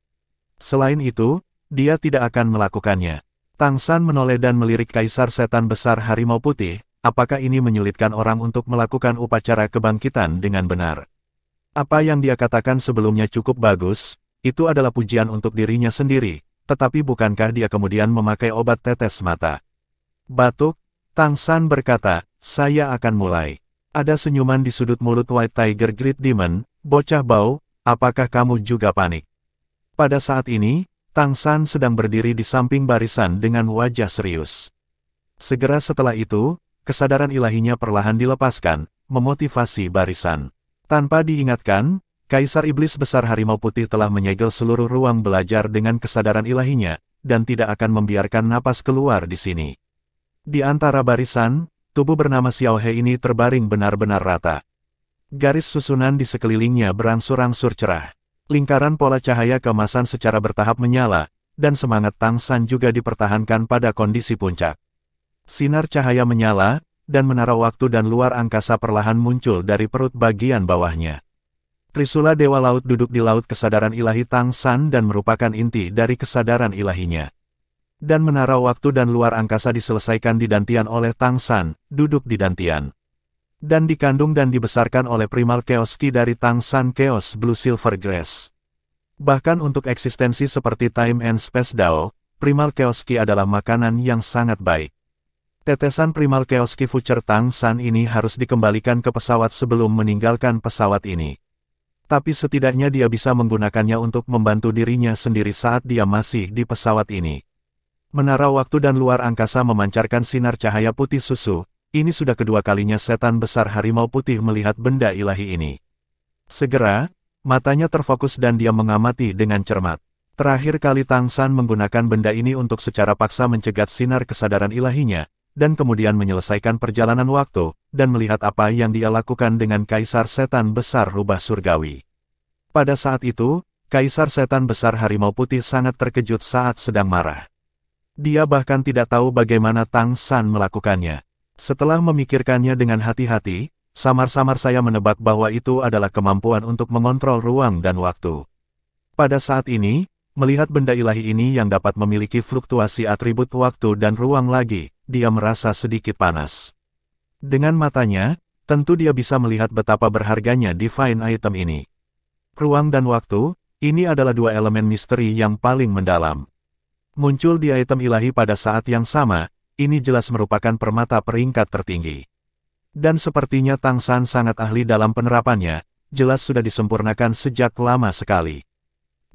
Selain itu, dia tidak akan melakukannya. Tang San menoleh dan melirik Kaisar Setan Besar Harimau Putih, apakah ini menyulitkan orang untuk melakukan upacara kebangkitan dengan benar? Apa yang dia katakan sebelumnya cukup bagus, itu adalah pujian untuk dirinya sendiri, tetapi bukankah dia kemudian memakai obat tetes mata? Batuk, Tang San berkata, saya akan mulai. Ada senyuman di sudut mulut White Tiger Great Demon, bocah bau, apakah kamu juga panik? Pada saat ini, Tang San sedang berdiri di samping barisan dengan wajah serius. Segera setelah itu, kesadaran ilahinya perlahan dilepaskan, memotivasi barisan. Tanpa diingatkan, Kaisar Iblis Besar Harimau Putih telah menyegel seluruh ruang belajar dengan kesadaran ilahinya, dan tidak akan membiarkan napas keluar di sini. Di antara barisan, tubuh bernama Xiao He ini terbaring benar-benar rata. Garis susunan di sekelilingnya berangsur-angsur cerah. Lingkaran pola cahaya keemasan secara bertahap menyala, dan semangat Tang San juga dipertahankan pada kondisi puncak. Sinar cahaya menyala, dan menara waktu dan luar angkasa perlahan muncul dari perut bagian bawahnya. Trisula Dewa Laut duduk di laut kesadaran ilahi Tang San dan merupakan inti dari kesadaran ilahinya. Dan menara waktu dan luar angkasa diselesaikan di dantian oleh Tang San, duduk di dantian. Dan dikandung dan dibesarkan oleh Primal Chaos Ki dari Tang San Chaos Blue Silver Grass. Bahkan untuk eksistensi seperti Time and Space Dao, Primal Chaos Ki adalah makanan yang sangat baik. Tetesan Primal Chaos Ki Future Tang San ini harus dikembalikan ke pesawat sebelum meninggalkan pesawat ini. Tapi setidaknya dia bisa menggunakannya untuk membantu dirinya sendiri saat dia masih di pesawat ini. Menara waktu dan luar angkasa memancarkan sinar cahaya putih susu, ini sudah kedua kalinya setan besar harimau putih melihat benda ilahi ini. Segera, matanya terfokus dan dia mengamati dengan cermat. Terakhir kali Tang San menggunakan benda ini untuk secara paksa mencegat sinar kesadaran ilahinya, dan kemudian menyelesaikan perjalanan waktu, dan melihat apa yang dia lakukan dengan Kaisar Setan Besar Rubah Surgawi. Pada saat itu, Kaisar Setan Besar Harimau Putih sangat terkejut saat sedang marah. Dia bahkan tidak tahu bagaimana Tang San melakukannya. Setelah memikirkannya dengan hati-hati, samar-samar saya menebak bahwa itu adalah kemampuan untuk mengontrol ruang dan waktu. Pada saat ini, melihat benda ilahi ini yang dapat memiliki fluktuasi atribut waktu dan ruang lagi, dia merasa sedikit panas. Dengan matanya, tentu dia bisa melihat betapa berharganya divine item ini. Ruang dan waktu, ini adalah dua elemen misteri yang paling mendalam. Muncul di item ilahi pada saat yang sama, ini jelas merupakan permata peringkat tertinggi. Dan sepertinya Tang San sangat ahli dalam penerapannya, jelas sudah disempurnakan sejak lama sekali.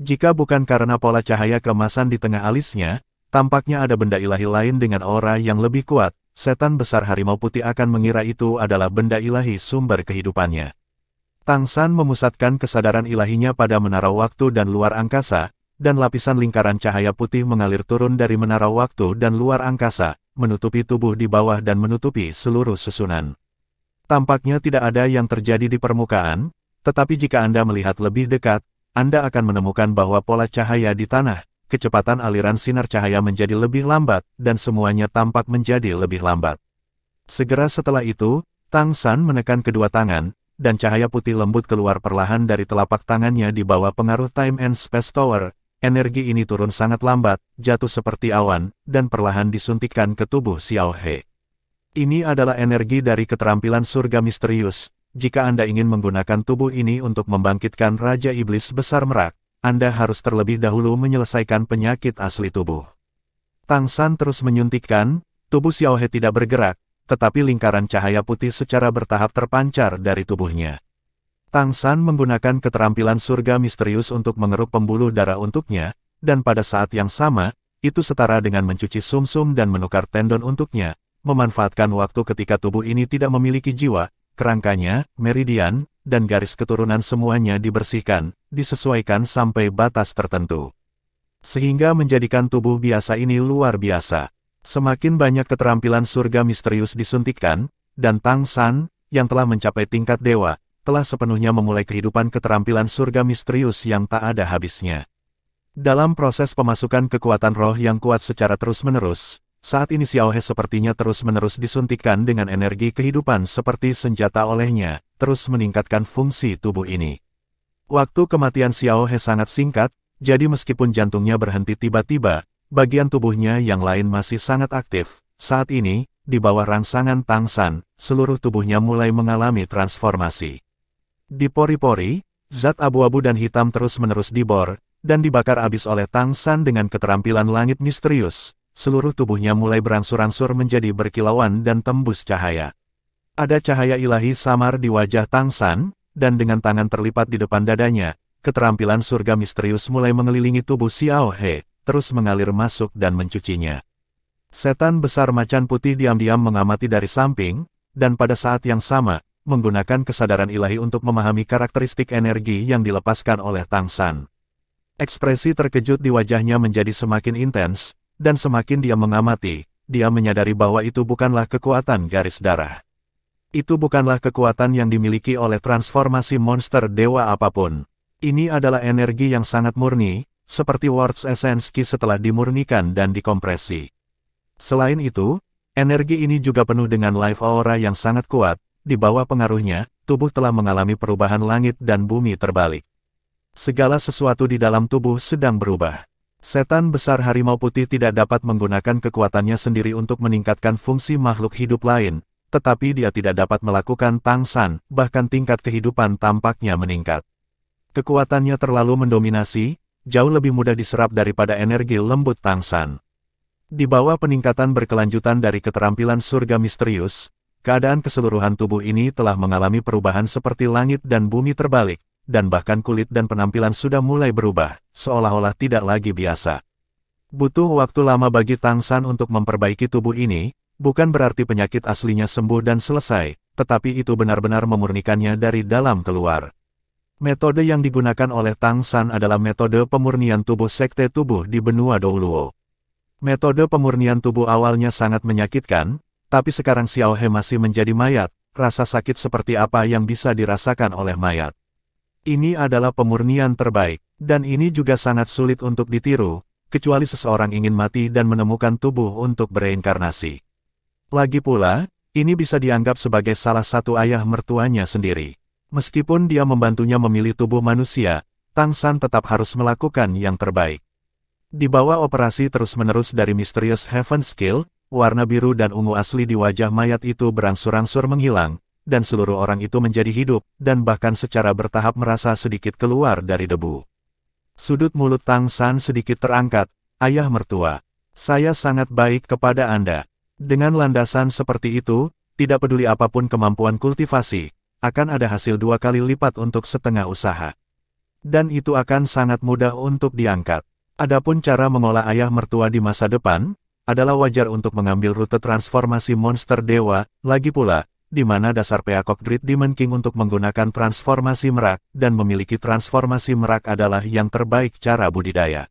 Jika bukan karena pola cahaya keemasan di tengah alisnya, tampaknya ada benda ilahi lain dengan aura yang lebih kuat, setan besar harimau putih akan mengira itu adalah benda ilahi sumber kehidupannya. Tang San memusatkan kesadaran ilahinya pada menara waktu dan luar angkasa, dan lapisan lingkaran cahaya putih mengalir turun dari menara waktu dan luar angkasa, menutupi tubuh di bawah dan menutupi seluruh susunan. Tampaknya tidak ada yang terjadi di permukaan, tetapi jika Anda melihat lebih dekat, Anda akan menemukan bahwa pola cahaya di tanah, kecepatan aliran sinar cahaya menjadi lebih lambat, dan semuanya tampak menjadi lebih lambat. Segera setelah itu, Tang San menekan kedua tangan, dan cahaya putih lembut keluar perlahan dari telapak tangannya di bawah pengaruh Time and Space Tower. Energi ini turun sangat lambat, jatuh seperti awan, dan perlahan disuntikkan ke tubuh Xiao He. Ini adalah energi dari keterampilan surga misterius. Jika Anda ingin menggunakan tubuh ini untuk membangkitkan Raja Iblis Besar Merak, Anda harus terlebih dahulu menyelesaikan penyakit asli tubuh. Tang San terus menyuntikkan, tubuh Xiao He tidak bergerak, tetapi lingkaran cahaya putih secara bertahap terpancar dari tubuhnya. Tang San menggunakan keterampilan surga misterius untuk mengeruk pembuluh darah untuknya, dan pada saat yang sama, itu setara dengan mencuci sumsum dan menukar tendon untuknya, memanfaatkan waktu ketika tubuh ini tidak memiliki jiwa, kerangkanya, meridian, dan garis keturunan semuanya dibersihkan, disesuaikan sampai batas tertentu. Sehingga menjadikan tubuh biasa ini luar biasa. Semakin banyak keterampilan surga misterius disuntikkan, dan Tang San, yang telah mencapai tingkat dewa, telah sepenuhnya memulai kehidupan keterampilan surga misterius yang tak ada habisnya. Dalam proses pemasukan kekuatan roh yang kuat secara terus-menerus, saat ini Xiao He sepertinya terus-menerus disuntikkan dengan energi kehidupan seperti senjata olehnya, terus meningkatkan fungsi tubuh ini. Waktu kematian Xiao He sangat singkat, jadi meskipun jantungnya berhenti tiba-tiba, bagian tubuhnya yang lain masih sangat aktif. Saat ini, di bawah rangsangan Tang San, seluruh tubuhnya mulai mengalami transformasi. Di pori-pori, zat abu-abu dan hitam terus-menerus dibor, dan dibakar habis oleh Tang San dengan keterampilan langit misterius, seluruh tubuhnya mulai berangsur-angsur menjadi berkilauan dan tembus cahaya. Ada cahaya ilahi samar di wajah Tang San, dan dengan tangan terlipat di depan dadanya, keterampilan surga misterius mulai mengelilingi tubuh Xiao He, terus mengalir masuk dan mencucinya. Setan besar macan putih diam-diam mengamati dari samping, dan pada saat yang sama, menggunakan kesadaran ilahi untuk memahami karakteristik energi yang dilepaskan oleh Tang San. Ekspresi terkejut di wajahnya menjadi semakin intens, dan semakin dia mengamati, dia menyadari bahwa itu bukanlah kekuatan garis darah. Itu bukanlah kekuatan yang dimiliki oleh transformasi monster dewa apapun. Ini adalah energi yang sangat murni, seperti Words Essence Ki setelah dimurnikan dan dikompresi. Selain itu, energi ini juga penuh dengan life aura yang sangat kuat, di bawah pengaruhnya, tubuh telah mengalami perubahan langit dan bumi terbalik. Segala sesuatu di dalam tubuh sedang berubah. Setan besar harimau putih tidak dapat menggunakan kekuatannya sendiri untuk meningkatkan fungsi makhluk hidup lain, tetapi dia tidak dapat melakukan Tang San, bahkan tingkat kehidupan tampaknya meningkat. Kekuatannya terlalu mendominasi, jauh lebih mudah diserap daripada energi lembut Tang San. Di bawah peningkatan berkelanjutan dari keterampilan surga misterius, keadaan keseluruhan tubuh ini telah mengalami perubahan seperti langit dan bumi terbalik, dan bahkan kulit dan penampilan sudah mulai berubah, seolah-olah tidak lagi biasa. Butuh waktu lama bagi Tang San untuk memperbaiki tubuh ini, bukan berarti penyakit aslinya sembuh dan selesai, tetapi itu benar-benar memurnikannya dari dalam keluar. Metode yang digunakan oleh Tang San adalah metode pemurnian tubuh sekte tubuh di benua Douluo. Metode pemurnian tubuh awalnya sangat menyakitkan, tapi sekarang Xiao He masih menjadi mayat, rasa sakit seperti apa yang bisa dirasakan oleh mayat. Ini adalah pemurnian terbaik, dan ini juga sangat sulit untuk ditiru, kecuali seseorang ingin mati dan menemukan tubuh untuk bereinkarnasi. Lagi pula, ini bisa dianggap sebagai salah satu ayah mertuanya sendiri. Meskipun dia membantunya memilih tubuh manusia, Tang San tetap harus melakukan yang terbaik. Di bawah operasi terus-menerus dari Mysterious Heaven Skill, warna biru dan ungu asli di wajah mayat itu berangsur-angsur menghilang, dan seluruh orang itu menjadi hidup, dan bahkan secara bertahap merasa sedikit keluar dari debu. Sudut mulut Tang San sedikit terangkat, "Ayah mertua, saya sangat baik kepada Anda. Dengan landasan seperti itu, tidak peduli apapun kemampuan kultivasi, akan ada hasil 2 kali lipat untuk setengah usaha. Dan itu akan sangat mudah untuk diangkat. Adapun cara mengolah ayah mertua di masa depan, adalah wajar untuk mengambil rute transformasi monster dewa, lagi pula, di mana dasar Peacock Great Demon King untuk menggunakan transformasi merak, dan memiliki transformasi merak adalah yang terbaik cara budidaya.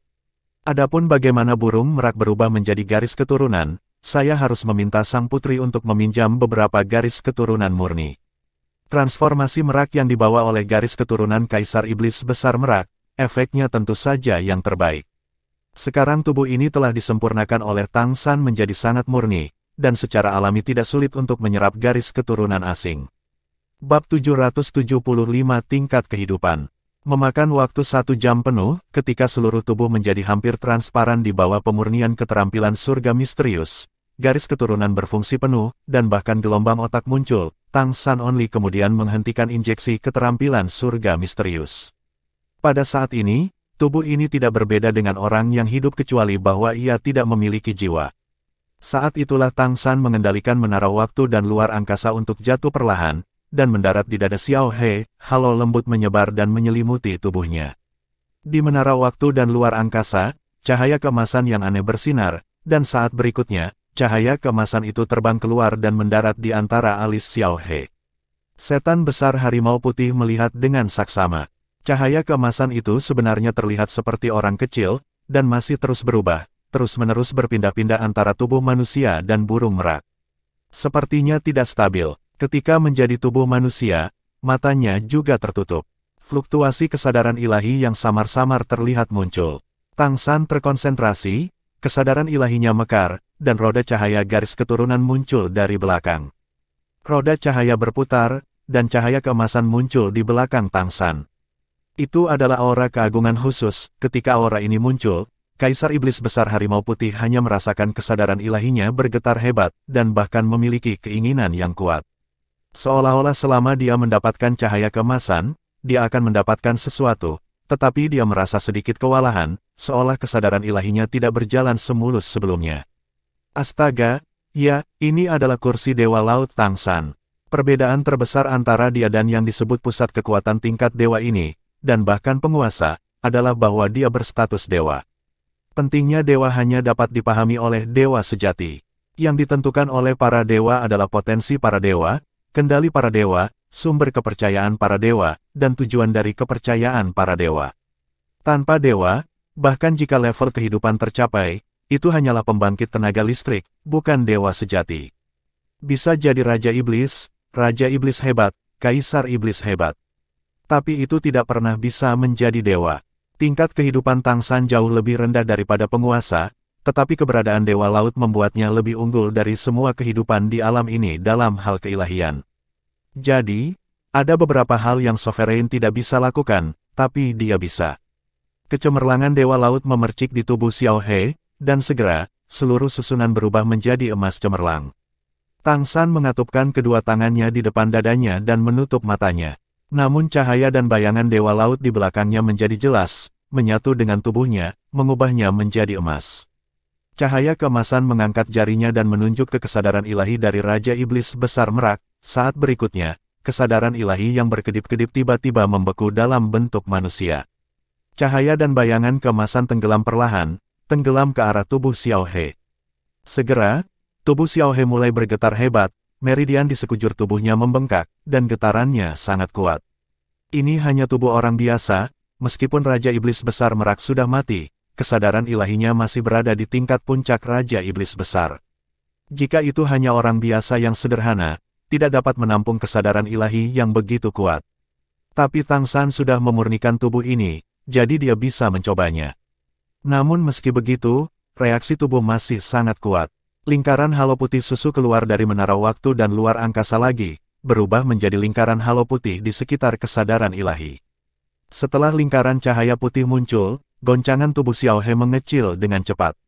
Adapun bagaimana burung merak berubah menjadi garis keturunan, saya harus meminta sang putri untuk meminjam beberapa garis keturunan murni. Transformasi merak yang dibawa oleh garis keturunan Kaisar Iblis Besar Merak, efeknya tentu saja yang terbaik. Sekarang tubuh ini telah disempurnakan oleh Tang San menjadi sangat murni, dan secara alami tidak sulit untuk menyerap garis keturunan asing. Bab 775 Tingkat Kehidupan. Memakan waktu 1 jam penuh, ketika seluruh tubuh menjadi hampir transparan di bawah pemurnian keterampilan surga misterius. Garis keturunan berfungsi penuh, dan bahkan gelombang otak muncul, Tang San Only kemudian menghentikan injeksi keterampilan surga misterius. Pada saat ini, tubuh ini tidak berbeda dengan orang yang hidup kecuali bahwa ia tidak memiliki jiwa. Saat itulah Tang San mengendalikan menara waktu dan luar angkasa untuk jatuh perlahan, dan mendarat di dada Xiao He, halo lembut menyebar dan menyelimuti tubuhnya. Di menara waktu dan luar angkasa, cahaya keemasan yang aneh bersinar, dan saat berikutnya, cahaya keemasan itu terbang keluar dan mendarat di antara alis Xiao He. Setan besar harimau putih melihat dengan saksama. Cahaya keemasan itu sebenarnya terlihat seperti orang kecil, dan masih terus berubah, terus-menerus berpindah-pindah antara tubuh manusia dan burung merak. Sepertinya tidak stabil. Ketika menjadi tubuh manusia, matanya juga tertutup. Fluktuasi kesadaran ilahi yang samar-samar terlihat muncul. Tang San terkonsentrasi, kesadaran ilahinya mekar, dan roda cahaya garis keturunan muncul dari belakang. Roda cahaya berputar, dan cahaya keemasan muncul di belakang Tang San. Itu adalah aura keagungan khusus. Ketika aura ini muncul, Kaisar Iblis Besar Harimau Putih hanya merasakan kesadaran ilahinya bergetar hebat, dan bahkan memiliki keinginan yang kuat. Seolah-olah selama dia mendapatkan cahaya keemasan, dia akan mendapatkan sesuatu, tetapi dia merasa sedikit kewalahan, seolah kesadaran ilahinya tidak berjalan semulus sebelumnya. Astaga, ya, ini adalah kursi Dewa Laut Tangsan. Perbedaan terbesar antara dia dan yang disebut pusat kekuatan tingkat dewa ini, dan bahkan penguasa, adalah bahwa dia berstatus dewa. Pentingnya dewa hanya dapat dipahami oleh dewa sejati. Yang ditentukan oleh para dewa adalah potensi para dewa, kendali para dewa, sumber kepercayaan para dewa, dan tujuan dari kepercayaan para dewa. Tanpa dewa, bahkan jika level kehidupan tercapai, itu hanyalah pembangkit tenaga listrik, bukan dewa sejati. Bisa jadi Raja Iblis hebat, Kaisar Iblis hebat. Tapi itu tidak pernah bisa menjadi dewa. Tingkat kehidupan Tangsan jauh lebih rendah daripada penguasa, tetapi keberadaan Dewa Laut membuatnya lebih unggul dari semua kehidupan di alam ini dalam hal keilahian. Jadi, ada beberapa hal yang Sovereign tidak bisa lakukan, tapi dia bisa. Kecemerlangan Dewa Laut memercik di tubuh Xiao He, dan segera, seluruh susunan berubah menjadi emas cemerlang. Tangsan mengatupkan kedua tangannya di depan dadanya dan menutup matanya. Namun cahaya dan bayangan Dewa Laut di belakangnya menjadi jelas, menyatu dengan tubuhnya, mengubahnya menjadi emas. Cahaya keemasan mengangkat jarinya dan menunjuk ke kesadaran ilahi dari Raja Iblis Besar Merak. Saat berikutnya, kesadaran ilahi yang berkedip-kedip tiba-tiba membeku dalam bentuk manusia. Cahaya dan bayangan keemasan tenggelam perlahan, tenggelam ke arah tubuh Xiao He. Segera, tubuh Xiao He mulai bergetar hebat, meridian di sekujur tubuhnya membengkak, dan getarannya sangat kuat. Ini hanya tubuh orang biasa, meskipun Raja Iblis Besar Merak sudah mati, kesadaran ilahinya masih berada di tingkat puncak Raja Iblis Besar. Jika itu hanya orang biasa yang sederhana, tidak dapat menampung kesadaran ilahi yang begitu kuat. Tapi Tangsan sudah memurnikan tubuh ini, jadi dia bisa mencobanya. Namun meski begitu, reaksi tubuh masih sangat kuat. Lingkaran halo putih susu keluar dari menara waktu dan luar angkasa lagi, berubah menjadi lingkaran halo putih di sekitar kesadaran ilahi. Setelah lingkaran cahaya putih muncul, goncangan tubuh Xiao He mengecil dengan cepat.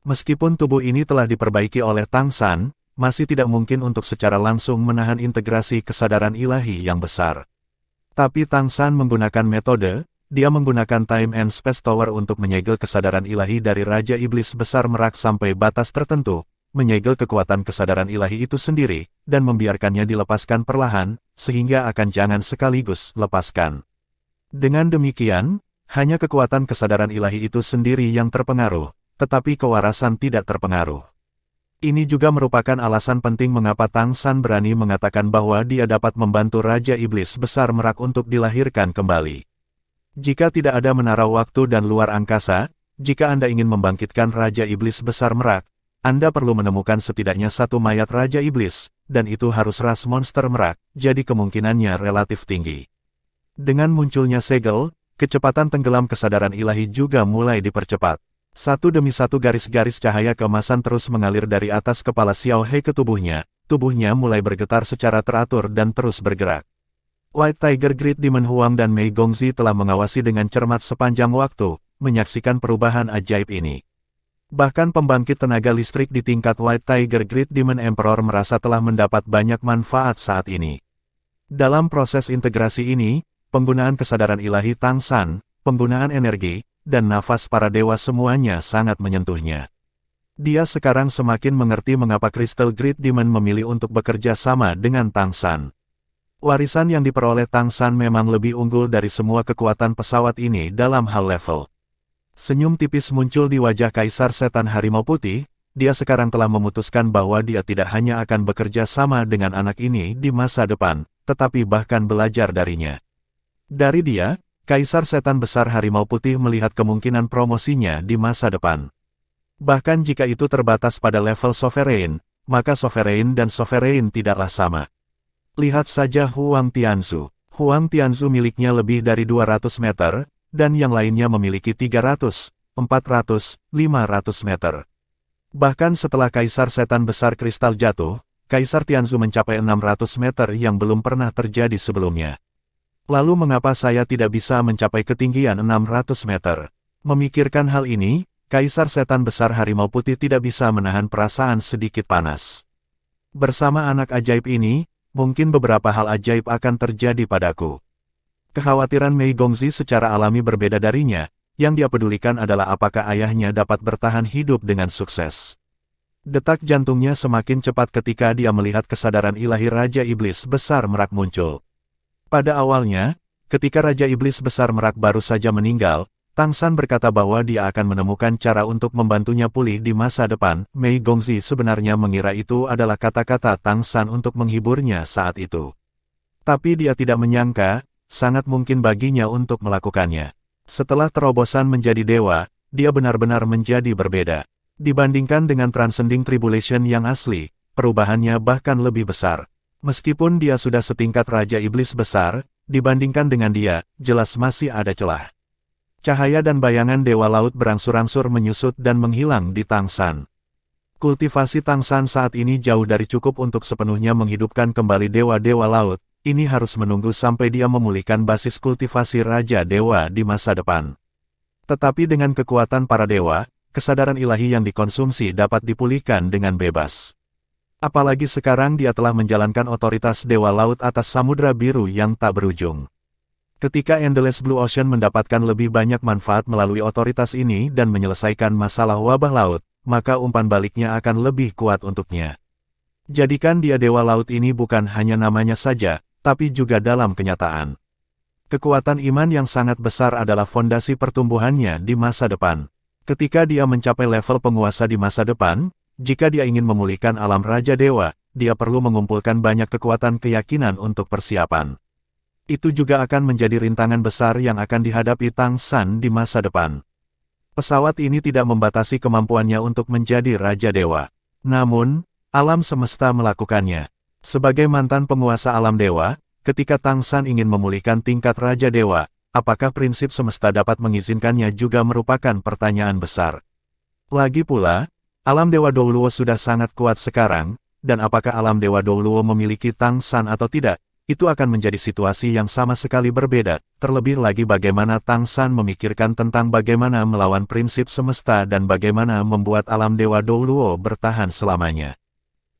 Meskipun tubuh ini telah diperbaiki oleh Tangsan, masih tidak mungkin untuk secara langsung menahan integrasi kesadaran ilahi yang besar. Tapi Tangsan menggunakan metode, dia menggunakan Time and Space Tower untuk menyegel kesadaran ilahi dari Raja Iblis Besar Merak sampai batas tertentu, menyegel kekuatan kesadaran ilahi itu sendiri, dan membiarkannya dilepaskan perlahan, sehingga akan jangan sekaligus lepaskan. Dengan demikian, hanya kekuatan kesadaran ilahi itu sendiri yang terpengaruh, tetapi kewarasan tidak terpengaruh. Ini juga merupakan alasan penting mengapa Tangsan berani mengatakan bahwa dia dapat membantu Raja Iblis Besar Merak untuk dilahirkan kembali. Jika tidak ada menara waktu dan luar angkasa, jika Anda ingin membangkitkan Raja Iblis Besar Merak, Anda perlu menemukan setidaknya satu mayat Raja Iblis, dan itu harus ras monster merak, jadi kemungkinannya relatif tinggi. Dengan munculnya segel, kecepatan tenggelam kesadaran ilahi juga mulai dipercepat. Satu demi satu garis-garis cahaya keemasan terus mengalir dari atas kepala Xiao He ke tubuhnya mulai bergetar secara teratur dan terus bergerak. White Tiger Great Demon Huang dan Mei Gongzi telah mengawasi dengan cermat sepanjang waktu, menyaksikan perubahan ajaib ini. Bahkan pembangkit tenaga listrik di tingkat White Tiger Great Demon Emperor merasa telah mendapat banyak manfaat saat ini. Dalam proses integrasi ini, penggunaan kesadaran ilahi Tangsan, penggunaan energi, dan nafas para dewa semuanya sangat menyentuhnya. Dia sekarang semakin mengerti mengapa Crystal Great Demon memilih untuk bekerja sama dengan Tangsan. Warisan yang diperoleh Tangsan memang lebih unggul dari semua kekuatan pesawat ini dalam hal level. Senyum tipis muncul di wajah Kaisar Setan Harimau Putih, dia sekarang telah memutuskan bahwa dia tidak hanya akan bekerja sama dengan anak ini di masa depan, tetapi bahkan belajar darinya. Dari dia, Kaisar Setan Besar Harimau Putih melihat kemungkinan promosinya di masa depan. Bahkan jika itu terbatas pada level Sovereign, maka Sovereign dan Sovereign tidaklah sama. Lihat saja Huang Tianzu. Huang Tianzu miliknya lebih dari 200 meter, dan yang lainnya memiliki 300, 400, 500 meter. Bahkan setelah Kaisar Setan Besar Kristal jatuh, Kaisar Tianzu mencapai 600 meter yang belum pernah terjadi sebelumnya. Lalu mengapa saya tidak bisa mencapai ketinggian 600 meter? Memikirkan hal ini, Kaisar Setan Besar Harimau Putih tidak bisa menahan perasaan sedikit panas. Bersama anak ajaib ini, mungkin beberapa hal ajaib akan terjadi padaku. Kekhawatiran Mei Gongzi secara alami berbeda darinya, yang dia pedulikan adalah apakah ayahnya dapat bertahan hidup dengan sukses. Detak jantungnya semakin cepat ketika dia melihat kesadaran ilahi Raja Iblis Besar Merak muncul. Pada awalnya, ketika Raja Iblis Besar Merak baru saja meninggal, Tang San berkata bahwa dia akan menemukan cara untuk membantunya pulih di masa depan. Mei Gongzi sebenarnya mengira itu adalah kata-kata Tang San untuk menghiburnya saat itu. Tapi dia tidak menyangka, sangat mungkin baginya untuk melakukannya. Setelah terobosan menjadi dewa, dia benar-benar menjadi berbeda. Dibandingkan dengan Transcending Tribulation yang asli, perubahannya bahkan lebih besar. Meskipun dia sudah setingkat Raja Iblis Besar, dibandingkan dengan dia, jelas masih ada celah. Cahaya dan bayangan Dewa Laut berangsur-angsur menyusut dan menghilang di Tang San. Kultivasi Tang San saat ini jauh dari cukup untuk sepenuhnya menghidupkan kembali Dewa-Dewa Laut, ini harus menunggu sampai dia memulihkan basis kultivasi Raja Dewa di masa depan. Tetapi dengan kekuatan para dewa, kesadaran ilahi yang dikonsumsi dapat dipulihkan dengan bebas. Apalagi sekarang dia telah menjalankan otoritas Dewa Laut atas Samudra Biru yang tak berujung. Ketika Endless Blue Ocean mendapatkan lebih banyak manfaat melalui otoritas ini dan menyelesaikan masalah wabah laut, maka umpan baliknya akan lebih kuat untuknya. Jadikan dia Dewa Laut ini bukan hanya namanya saja, tapi juga dalam kenyataan. Kekuatan iman yang sangat besar adalah fondasi pertumbuhannya di masa depan. Ketika dia mencapai level penguasa di masa depan, jika dia ingin memulihkan alam Raja Dewa, dia perlu mengumpulkan banyak kekuatan keyakinan untuk persiapan. Itu juga akan menjadi rintangan besar yang akan dihadapi Tang San di masa depan. Pesawat ini tidak membatasi kemampuannya untuk menjadi Raja Dewa. Namun, alam semesta melakukannya. Sebagai mantan penguasa alam dewa, ketika Tang San ingin memulihkan tingkat Raja Dewa, apakah prinsip semesta dapat mengizinkannya juga merupakan pertanyaan besar. Lagi pula, alam Dewa Douluo sudah sangat kuat sekarang, dan apakah alam Dewa Douluo memiliki Tang San atau tidak? Itu akan menjadi situasi yang sama sekali berbeda, terlebih lagi bagaimana Tang San memikirkan tentang bagaimana melawan prinsip semesta dan bagaimana membuat alam Dewa Douluo bertahan selamanya.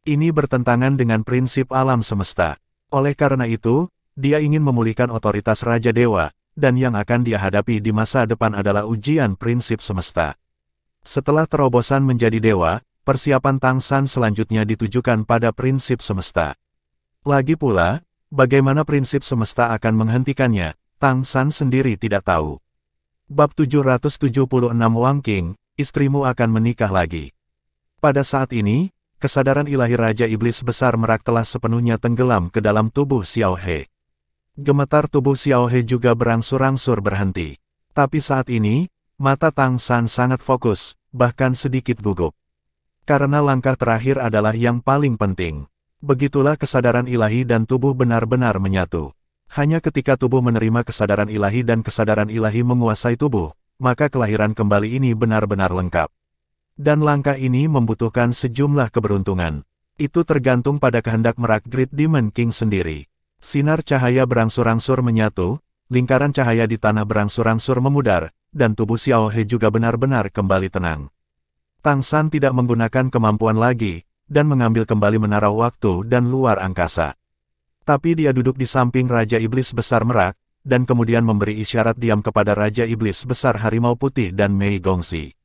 Ini bertentangan dengan prinsip alam semesta. Oleh karena itu, dia ingin memulihkan otoritas Raja Dewa, dan yang akan dia hadapi di masa depan adalah ujian prinsip semesta. Setelah terobosan menjadi dewa, persiapan Tang San selanjutnya ditujukan pada prinsip semesta. Lagi pula, bagaimana prinsip semesta akan menghentikannya, Tang San sendiri tidak tahu. Bab 776 Wang Qing, istrimu akan menikah lagi. Pada saat ini, kesadaran ilahi Raja Iblis Besar Merak telah sepenuhnya tenggelam ke dalam tubuh Xiao He. Gemetar tubuh Xiao He juga berangsur-angsur berhenti. Tapi saat ini, mata Tang San sangat fokus, bahkan sedikit gugup. Karena langkah terakhir adalah yang paling penting. Begitulah kesadaran ilahi dan tubuh benar-benar menyatu. Hanya ketika tubuh menerima kesadaran ilahi dan kesadaran ilahi menguasai tubuh, maka kelahiran kembali ini benar-benar lengkap. Dan langkah ini membutuhkan sejumlah keberuntungan. Itu tergantung pada kehendak Merak Great Demon King sendiri. Sinar cahaya berangsur-angsur menyatu, lingkaran cahaya di tanah berangsur-angsur memudar, dan tubuh Xiao He juga benar-benar kembali tenang. Tang San tidak menggunakan kemampuan lagi, dan mengambil kembali menara waktu dan luar angkasa. Tapi dia duduk di samping Raja Iblis Besar Merak, dan kemudian memberi isyarat diam kepada Raja Iblis Besar Harimau Putih dan Mei Gongzi.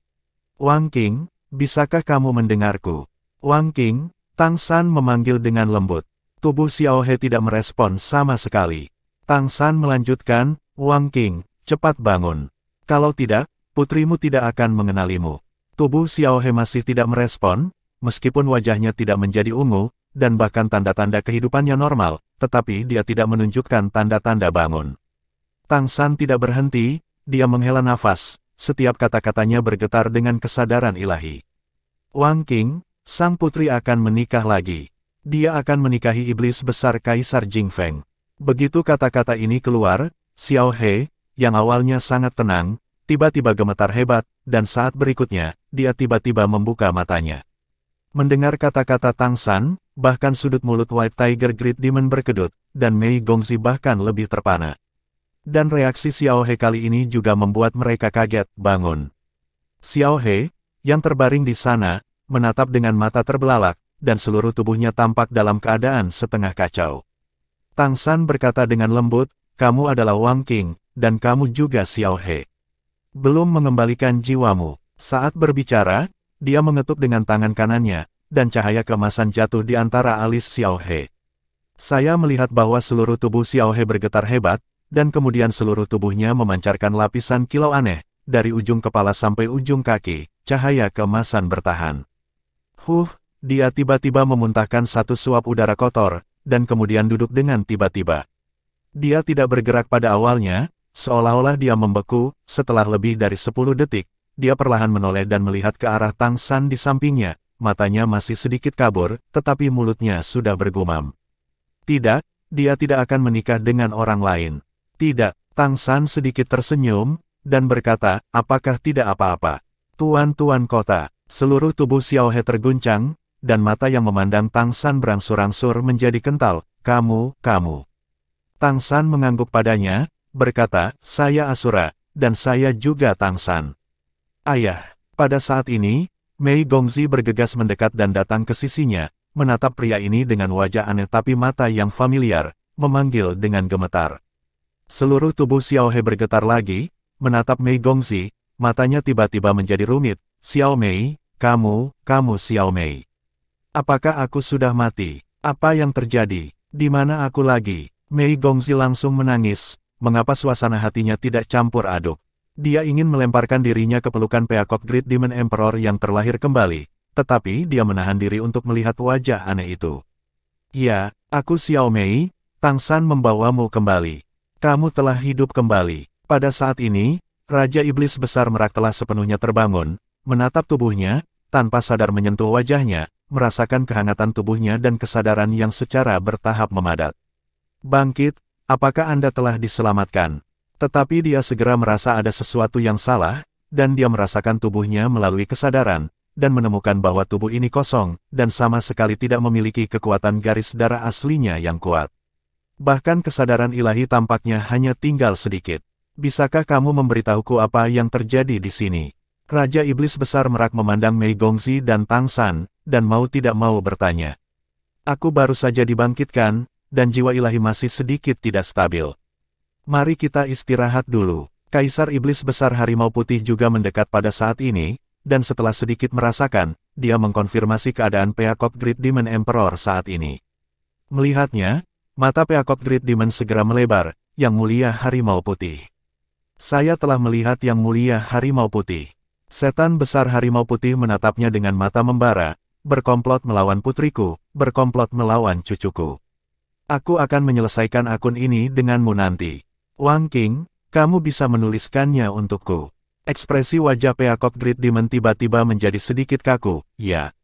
Wang Qing, bisakah kamu mendengarku? Wang Qing, Tang San memanggil dengan lembut. Tubuh Xiao He tidak merespon sama sekali. Tang San melanjutkan, Wang Qing, cepat bangun. Kalau tidak, putrimu tidak akan mengenalimu. Tubuh Xiao He masih tidak merespon, meskipun wajahnya tidak menjadi ungu, dan bahkan tanda-tanda kehidupannya normal, tetapi dia tidak menunjukkan tanda-tanda bangun. Tang San tidak berhenti, dia menghela nafas, setiap kata-katanya bergetar dengan kesadaran ilahi. Wang Qing, sang putri akan menikah lagi. Dia akan menikahi iblis besar Kaisar Jingfeng. Begitu kata-kata ini keluar, Xiao He, yang awalnya sangat tenang, tiba-tiba gemetar hebat, dan saat berikutnya, dia tiba-tiba membuka matanya. Mendengar kata-kata Tang San, bahkan sudut mulut White Tiger Great Demon berkedut, dan Mei Gongzi bahkan lebih terpana. Dan reaksi Xiao He kali ini juga membuat mereka kaget, bangun. Xiao He, yang terbaring di sana, menatap dengan mata terbelalak, dan seluruh tubuhnya tampak dalam keadaan setengah kacau. Tang San berkata dengan lembut, kamu adalah Wang Qing, dan kamu juga Xiao He. Belum mengembalikan jiwamu. Saat berbicara, dia mengetuk dengan tangan kanannya, dan cahaya keemasan jatuh di antara alis Xiao He. Saya melihat bahwa seluruh tubuh Xiao He bergetar hebat, dan kemudian seluruh tubuhnya memancarkan lapisan kilau aneh, dari ujung kepala sampai ujung kaki, cahaya keemasan bertahan. Dia tiba-tiba memuntahkan satu suap udara kotor, dan kemudian duduk dengan tiba-tiba. Dia tidak bergerak pada awalnya, seolah-olah dia membeku. Setelah lebih dari 10 detik, dia perlahan menoleh dan melihat ke arah Tang San di sampingnya, matanya masih sedikit kabur, tetapi mulutnya sudah bergumam. Tidak, dia tidak akan menikah dengan orang lain. Tidak, Tang San sedikit tersenyum, dan berkata, apakah tidak apa-apa? Tuan-tuan kota, seluruh tubuh Xiao He terguncang, dan mata yang memandang Tang San berangsur-angsur menjadi kental. Kamu. Tang San mengangguk padanya, berkata, saya Asura, dan saya juga Tang San. Ayah. Pada saat ini, Mei Gongzi bergegas mendekat dan datang ke sisinya, menatap pria ini dengan wajah aneh tapi mata yang familiar, memanggil dengan gemetar. Seluruh tubuh Xiao He bergetar lagi, menatap Mei Gongzi, matanya tiba-tiba menjadi rumit. Xiao Mei, kamu Xiao Mei. Apakah aku sudah mati? Apa yang terjadi? Di mana aku lagi? Mei Gongzi langsung menangis, mengapa suasana hatinya tidak campur aduk. Dia ingin melemparkan dirinya ke pelukan Peacock Great Demon Emperor yang terlahir kembali, tetapi dia menahan diri untuk melihat wajah aneh itu. Ya, aku Xiao Mei, Tang San membawamu kembali. Kamu telah hidup kembali. Pada saat ini, Raja Iblis Besar Merak telah sepenuhnya terbangun, menatap tubuhnya, tanpa sadar menyentuh wajahnya, merasakan kehangatan tubuhnya dan kesadaran yang secara bertahap memadat. Bangkit, apakah Anda telah diselamatkan? Tetapi dia segera merasa ada sesuatu yang salah, dan dia merasakan tubuhnya melalui kesadaran, dan menemukan bahwa tubuh ini kosong, dan sama sekali tidak memiliki kekuatan garis darah aslinya yang kuat. Bahkan kesadaran ilahi tampaknya hanya tinggal sedikit. Bisakah kamu memberitahuku apa yang terjadi di sini? Raja Iblis Besar Merak memandang Mei Gongzi dan Tang San, dan mau tidak mau bertanya. Aku baru saja dibangkitkan, dan jiwa ilahi masih sedikit tidak stabil. Mari kita istirahat dulu. Kaisar Iblis Besar Harimau Putih juga mendekat pada saat ini, dan setelah sedikit merasakan, dia mengkonfirmasi keadaan Peacock Great Demon Emperor saat ini. Melihatnya, mata Peacock Great Demon segera melebar. Yang mulia Harimau Putih. Saya telah melihat Yang mulia Harimau Putih. Setan besar Harimau Putih menatapnya dengan mata membara, berkomplot melawan putriku, berkomplot melawan cucuku. Aku akan menyelesaikan akun ini denganmu nanti. Wang Qing, kamu bisa menuliskannya untukku. Ekspresi wajah Peacock Great Demon tiba-tiba menjadi sedikit kaku. Ya.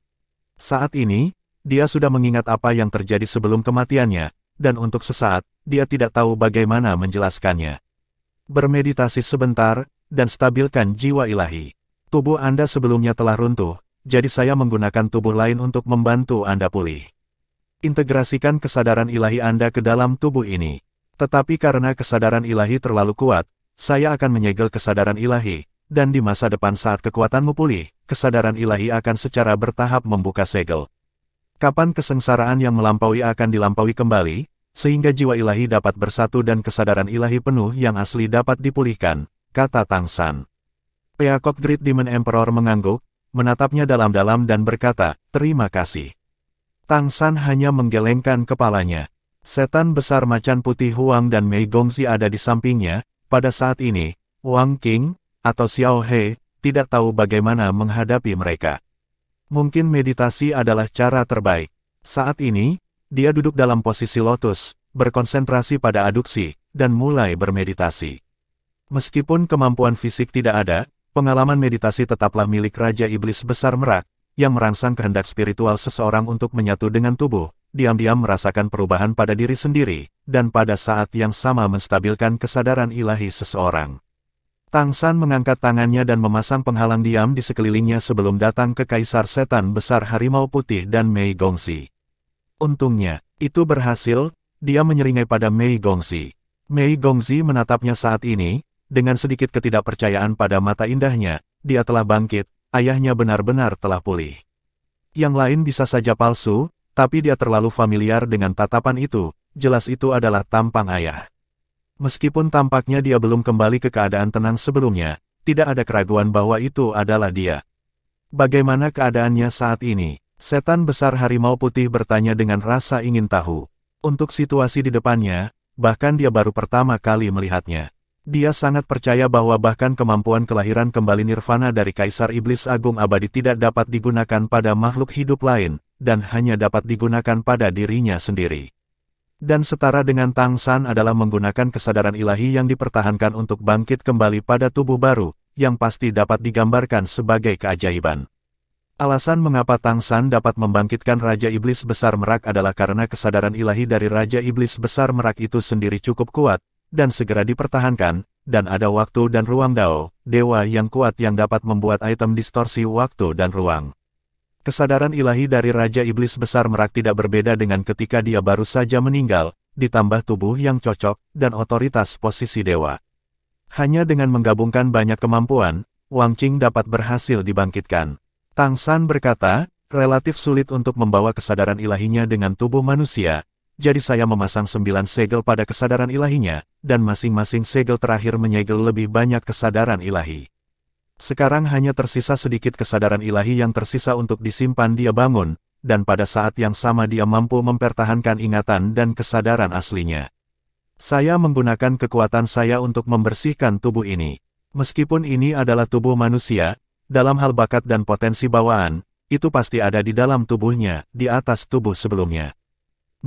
Saat ini, dia sudah mengingat apa yang terjadi sebelum kematiannya, dan untuk sesaat, dia tidak tahu bagaimana menjelaskannya. Bermeditasi sebentar, dan stabilkan jiwa ilahi. Tubuh Anda sebelumnya telah runtuh, jadi saya menggunakan tubuh lain untuk membantu Anda pulih. Integrasikan kesadaran ilahi Anda ke dalam tubuh ini. Tetapi karena kesadaran ilahi terlalu kuat, saya akan menyegel kesadaran ilahi, dan di masa depan saat kekuatanmu pulih, kesadaran ilahi akan secara bertahap membuka segel. Kapan kesengsaraan yang melampaui akan dilampaui kembali, sehingga jiwa ilahi dapat bersatu dan kesadaran ilahi penuh yang asli dapat dipulihkan, kata Tang San. Peacock Great Demon Emperor mengangguk, menatapnya dalam-dalam dan berkata, terima kasih. Tang San hanya menggelengkan kepalanya. Setan besar macan putih Huang dan Mei Gongzi ada di sampingnya. Pada saat ini, Wang Qing, atau Xiao He, tidak tahu bagaimana menghadapi mereka. Mungkin meditasi adalah cara terbaik. Saat ini, dia duduk dalam posisi lotus, berkonsentrasi pada aduksi, dan mulai bermeditasi. Meskipun kemampuan fisik tidak ada, pengalaman meditasi tetaplah milik Raja Iblis Besar Merak, yang merangsang kehendak spiritual seseorang untuk menyatu dengan tubuh, diam-diam merasakan perubahan pada diri sendiri, dan pada saat yang sama menstabilkan kesadaran ilahi seseorang. Tang San mengangkat tangannya dan memasang penghalang diam di sekelilingnya sebelum datang ke Kaisar Setan Besar Harimau Putih dan Mei Gongzi. Untungnya, itu berhasil, dia menyeringai pada Mei Gongzi. Mei Gongzi menatapnya saat ini, dengan sedikit ketidakpercayaan pada mata indahnya, dia telah bangkit, ayahnya benar-benar telah pulih. Yang lain bisa saja palsu, tapi dia terlalu familiar dengan tatapan itu, jelas itu adalah tampang ayah. Meskipun tampaknya dia belum kembali ke keadaan tenang sebelumnya, tidak ada keraguan bahwa itu adalah dia. Bagaimana keadaannya saat ini? Setan besar harimau putih bertanya dengan rasa ingin tahu. Untuk situasi di depannya, bahkan dia baru pertama kali melihatnya. Dia sangat percaya bahwa bahkan kemampuan kelahiran kembali nirvana dari Kaisar Iblis Agung Abadi tidak dapat digunakan pada makhluk hidup lain, dan hanya dapat digunakan pada dirinya sendiri. Dan setara dengan Tang San adalah menggunakan kesadaran ilahi yang dipertahankan untuk bangkit kembali pada tubuh baru, yang pasti dapat digambarkan sebagai keajaiban. Alasan mengapa Tang San dapat membangkitkan Raja Iblis Besar Merak adalah karena kesadaran ilahi dari Raja Iblis Besar Merak itu sendiri cukup kuat, dan segera dipertahankan, dan ada waktu dan ruang Dao, dewa yang kuat yang dapat membuat item distorsi waktu dan ruang. Kesadaran ilahi dari Raja Iblis Besar Merak tidak berbeda dengan ketika dia baru saja meninggal, ditambah tubuh yang cocok, dan otoritas posisi dewa. Hanya dengan menggabungkan banyak kemampuan, Wang Qing dapat berhasil dibangkitkan. Tang San berkata, relatif sulit untuk membawa kesadaran ilahinya dengan tubuh manusia, jadi saya memasang 9 segel pada kesadaran ilahinya, dan masing-masing segel terakhir menyegel lebih banyak kesadaran ilahi. Sekarang hanya tersisa sedikit kesadaran ilahi yang tersisa untuk disimpan dia bangun, dan pada saat yang sama dia mampu mempertahankan ingatan dan kesadaran aslinya. Saya menggunakan kekuatan saya untuk membersihkan tubuh ini. Meskipun ini adalah tubuh manusia, dalam hal bakat dan potensi bawaan, itu pasti ada di dalam tubuhnya, di atas tubuh sebelumnya.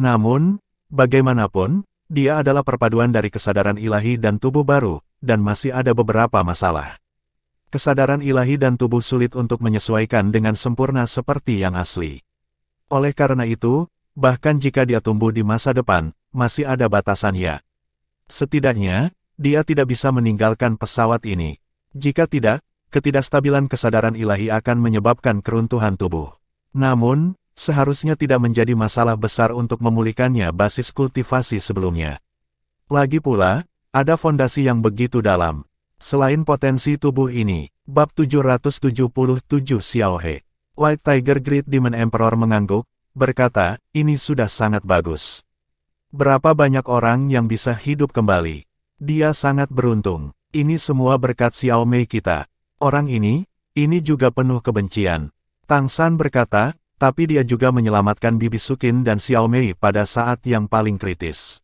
Namun, bagaimanapun, dia adalah perpaduan dari kesadaran ilahi dan tubuh baru, dan masih ada beberapa masalah. Kesadaran ilahi dan tubuh sulit untuk menyesuaikan dengan sempurna seperti yang asli. Oleh karena itu, bahkan jika dia tumbuh di masa depan, masih ada batasannya. Setidaknya, dia tidak bisa meninggalkan pesawat ini. Jika tidak, ketidakstabilan kesadaran ilahi akan menyebabkan keruntuhan tubuh. Namun, seharusnya tidak menjadi masalah besar untuk memulihkannya basis kultivasi sebelumnya. Lagi pula, ada fondasi yang begitu dalam. Selain potensi tubuh ini, bab 777 Xiaohe. White Tiger Great Demon Emperor mengangguk, berkata, ini sudah sangat bagus. Berapa banyak orang yang bisa hidup kembali? Dia sangat beruntung. Ini semua berkat Xiao Mei kita. Orang ini juga penuh kebencian. Tang San berkata, tapi dia juga menyelamatkan Bibi Sukin dan Xiao Mei pada saat yang paling kritis.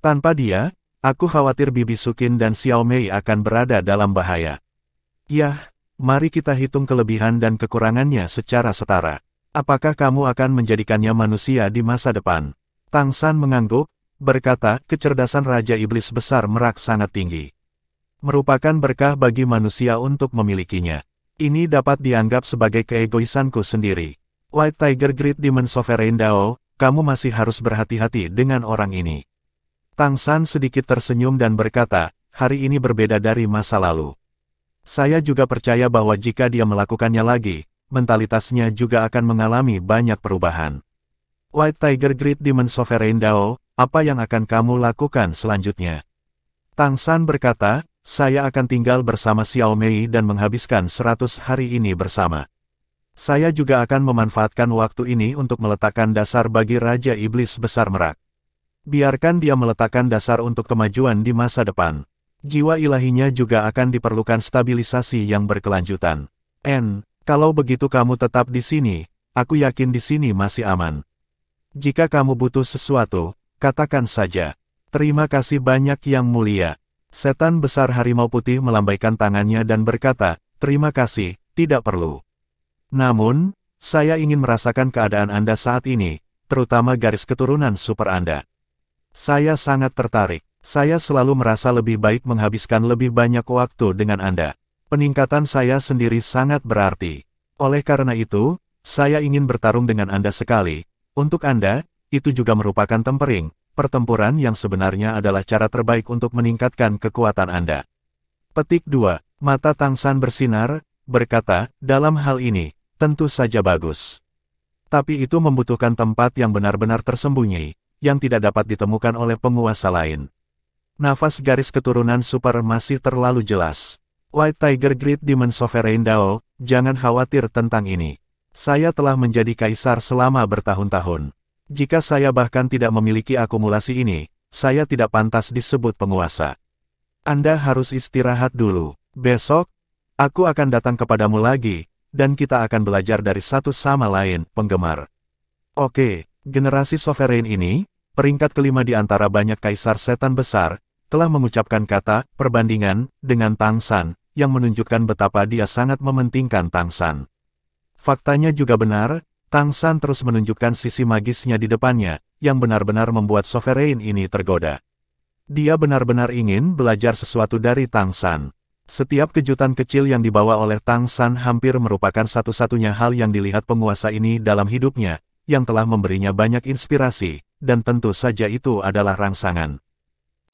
Tanpa dia, aku khawatir Bibi Sukin dan Xiao Mei akan berada dalam bahaya. Yah, mari kita hitung kelebihan dan kekurangannya secara setara. Apakah kamu akan menjadikannya manusia di masa depan? Tang San mengangguk, berkata, kecerdasan Raja Iblis Besar Merak sangat tinggi. Merupakan berkah bagi manusia untuk memilikinya. Ini dapat dianggap sebagai keegoisanku sendiri. White Tiger Great Demon Sovereign Dao, kamu masih harus berhati-hati dengan orang ini. Tang San sedikit tersenyum dan berkata, hari ini berbeda dari masa lalu. Saya juga percaya bahwa jika dia melakukannya lagi, mentalitasnya juga akan mengalami banyak perubahan. White Tiger Great Demon Sovereign Dao, apa yang akan kamu lakukan selanjutnya? Tang San berkata, saya akan tinggal bersama Xiao Mei dan menghabiskan 100 hari ini bersama. Saya juga akan memanfaatkan waktu ini untuk meletakkan dasar bagi Raja Iblis Besar Merak. Biarkan dia meletakkan dasar untuk kemajuan di masa depan. Jiwa ilahinya juga akan diperlukan stabilisasi yang berkelanjutan. Kalau begitu kamu tetap di sini, aku yakin di sini masih aman. Jika kamu butuh sesuatu, katakan saja. Terima kasih banyak Yang Mulia. Setan besar harimau putih melambaikan tangannya dan berkata, terima kasih, tidak perlu. Namun, saya ingin merasakan keadaan Anda saat ini, terutama garis keturunan super Anda. Saya sangat tertarik. Saya selalu merasa lebih baik menghabiskan lebih banyak waktu dengan Anda. Peningkatan saya sendiri sangat berarti. Oleh karena itu, saya ingin bertarung dengan Anda sekali. Untuk Anda, itu juga merupakan tempering. Pertempuran yang sebenarnya adalah cara terbaik untuk meningkatkan kekuatan Anda. Petik 2. Mata Tang San bersinar, berkata, dalam hal ini, tentu saja bagus. Tapi itu membutuhkan tempat yang benar-benar tersembunyi, yang tidak dapat ditemukan oleh penguasa lain. Nafas garis keturunan super masih terlalu jelas. White Tiger Great Demon Sovereign Dao, jangan khawatir tentang ini. Saya telah menjadi kaisar selama bertahun-tahun. Jika saya bahkan tidak memiliki akumulasi ini, saya tidak pantas disebut penguasa. Anda harus istirahat dulu. Besok, aku akan datang kepadamu lagi, dan kita akan belajar dari satu sama lain, penggemar. Oke, generasi Sovereign ini, peringkat kelima di antara banyak kaisar setan besar, telah mengucapkan kata perbandingan dengan Tang San, yang menunjukkan betapa dia sangat mementingkan Tang San. Faktanya juga benar, Tang San terus menunjukkan sisi magisnya di depannya, yang benar-benar membuat Sovereign ini tergoda. Dia benar-benar ingin belajar sesuatu dari Tang San. Setiap kejutan kecil yang dibawa oleh Tang San hampir merupakan satu-satunya hal yang dilihat penguasa ini dalam hidupnya, yang telah memberinya banyak inspirasi, dan tentu saja itu adalah rangsangan.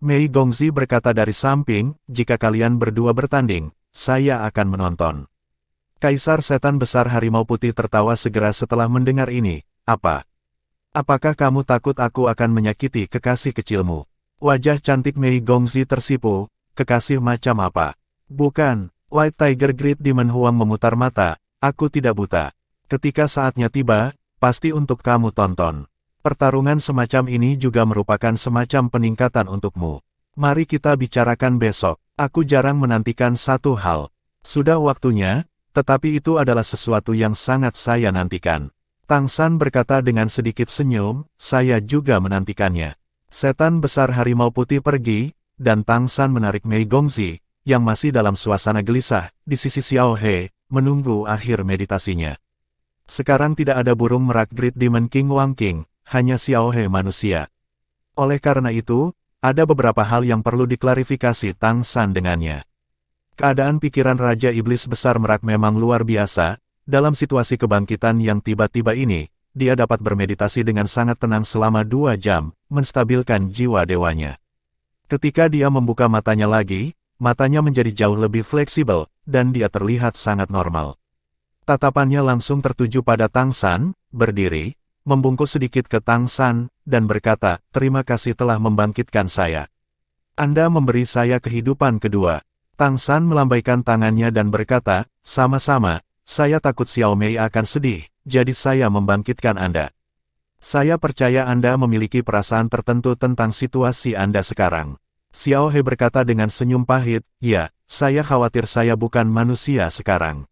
Mei Gongzi berkata dari samping, jika kalian berdua bertanding, saya akan menonton. Kaisar Setan Besar Harimau Putih tertawa segera setelah mendengar ini. Apa? Apakah kamu takut aku akan menyakiti kekasih kecilmu? Wajah cantik Mei Gongzi tersipu. Kekasih macam apa? Bukan, White Tiger Great Demon Huang memutar mata. Aku tidak buta. Ketika saatnya tiba, pasti untuk kamu tonton. Pertarungan semacam ini juga merupakan semacam peningkatan untukmu. Mari kita bicarakan besok. Aku jarang menantikan satu hal. Sudah waktunya, tetapi itu adalah sesuatu yang sangat saya nantikan. Tang San berkata dengan sedikit senyum, saya juga menantikannya. Setan Besar Harimau Putih pergi, dan Tang San menarik Mei Gongzi, yang masih dalam suasana gelisah, di sisi Xiao He, menunggu akhir meditasinya. Sekarang tidak ada burung merak Great Demon King Wang King, hanya Xiao He manusia. Oleh karena itu, ada beberapa hal yang perlu diklarifikasi Tang San dengannya. Keadaan pikiran Raja Iblis Besar Merak memang luar biasa. Dalam situasi kebangkitan yang tiba-tiba ini, dia dapat bermeditasi dengan sangat tenang selama 2 jam, menstabilkan jiwa dewanya. Ketika dia membuka matanya lagi, matanya menjadi jauh lebih fleksibel, dan dia terlihat sangat normal. Tatapannya langsung tertuju pada Tang San, berdiri, membungkuk sedikit ke Tang San, dan berkata, terima kasih telah membangkitkan saya. Anda memberi saya kehidupan kedua. Tang San melambaikan tangannya dan berkata, sama-sama, saya takut Xiao Mei akan sedih, jadi saya membangkitkan Anda. Saya percaya Anda memiliki perasaan tertentu tentang situasi Anda sekarang. Xiao He berkata dengan senyum pahit, ya, saya khawatir saya bukan manusia sekarang.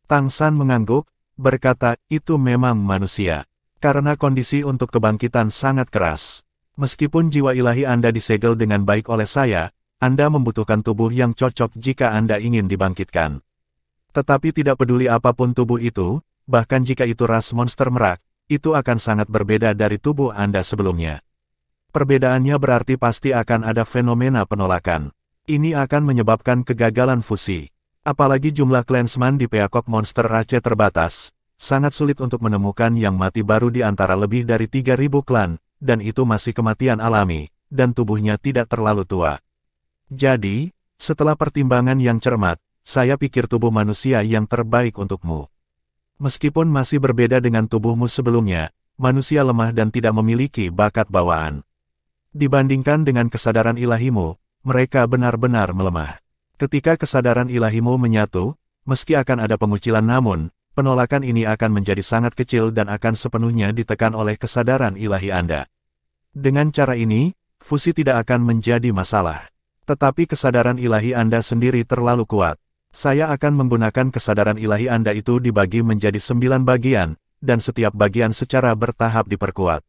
Tang San mengangguk, berkata, itu memang manusia. Karena kondisi untuk kebangkitan sangat keras. Meskipun jiwa ilahi Anda disegel dengan baik oleh saya, Anda membutuhkan tubuh yang cocok jika Anda ingin dibangkitkan. Tetapi tidak peduli apapun tubuh itu, bahkan jika itu ras monster merak, itu akan sangat berbeda dari tubuh Anda sebelumnya. Perbedaannya berarti pasti akan ada fenomena penolakan. Ini akan menyebabkan kegagalan fusi. Apalagi jumlah clansman di Peacock Monster Rache terbatas, sangat sulit untuk menemukan yang mati baru di antara lebih dari 3.000 klan, dan itu masih kematian alami, dan tubuhnya tidak terlalu tua. Jadi, setelah pertimbangan yang cermat, saya pikir tubuh manusia yang terbaik untukmu. Meskipun masih berbeda dengan tubuhmu sebelumnya, manusia lemah dan tidak memiliki bakat bawaan. Dibandingkan dengan kesadaran ilahimu, mereka benar-benar melemah. Ketika kesadaran ilahimu menyatu, meski akan ada pengucilan namun, penolakan ini akan menjadi sangat kecil dan akan sepenuhnya ditekan oleh kesadaran ilahi Anda. Dengan cara ini, fusi tidak akan menjadi masalah. Tetapi kesadaran ilahi Anda sendiri terlalu kuat. Saya akan menggunakan kesadaran ilahi Anda itu dibagi menjadi 9 bagian, dan setiap bagian secara bertahap diperkuat.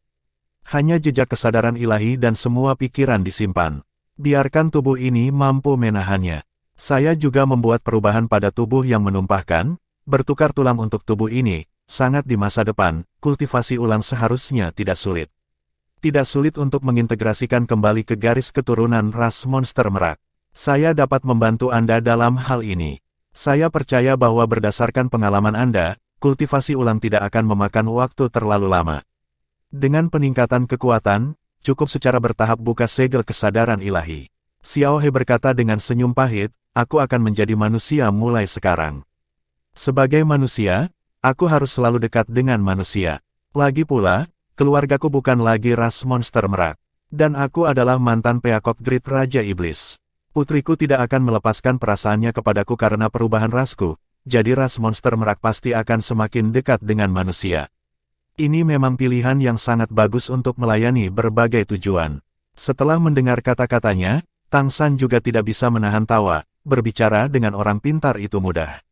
Hanya jejak kesadaran ilahi dan semua pikiran disimpan. Biarkan tubuh ini mampu menahannya. Saya juga membuat perubahan pada tubuh yang menumpahkan, bertukar tulang untuk tubuh ini, sangat di masa depan, kultivasi ulang seharusnya tidak sulit. Tidak sulit untuk mengintegrasikan kembali ke garis keturunan ras monster merak. Saya dapat membantu Anda dalam hal ini. Saya percaya bahwa berdasarkan pengalaman Anda, kultivasi ulang tidak akan memakan waktu terlalu lama. Dengan peningkatan kekuatan, cukup secara bertahap buka segel kesadaran ilahi. Xiao He berkata dengan senyum pahit, aku akan menjadi manusia mulai sekarang. Sebagai manusia, aku harus selalu dekat dengan manusia. Lagi pula, keluargaku bukan lagi ras monster merak. Dan aku adalah mantan Peacock Great Raja Iblis. Putriku tidak akan melepaskan perasaannya kepadaku karena perubahan rasku, jadi ras monster merak pasti akan semakin dekat dengan manusia. Ini memang pilihan yang sangat bagus untuk melayani berbagai tujuan. Setelah mendengar kata-katanya, Tang San juga tidak bisa menahan tawa, berbicara dengan orang pintar itu mudah.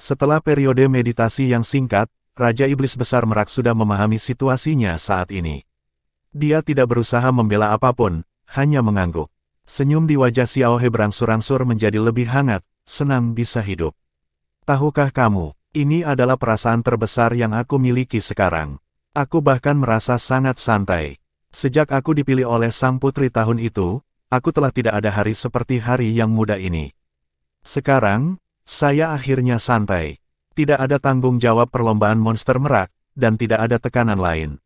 Setelah periode meditasi yang singkat, Raja Iblis Besar Merak sudah memahami situasinya saat ini. Dia tidak berusaha membela apapun, hanya mengangguk. Senyum di wajah Xiao He berangsur-angsur menjadi lebih hangat, senang bisa hidup. Tahukah kamu, ini adalah perasaan terbesar yang aku miliki sekarang. Aku bahkan merasa sangat santai. Sejak aku dipilih oleh Sang Putri tahun itu, aku telah tidak ada hari seperti hari yang muda ini. Sekarang, saya akhirnya santai. Tidak ada tanggung jawab perlombaan monster merak, dan tidak ada tekanan lain.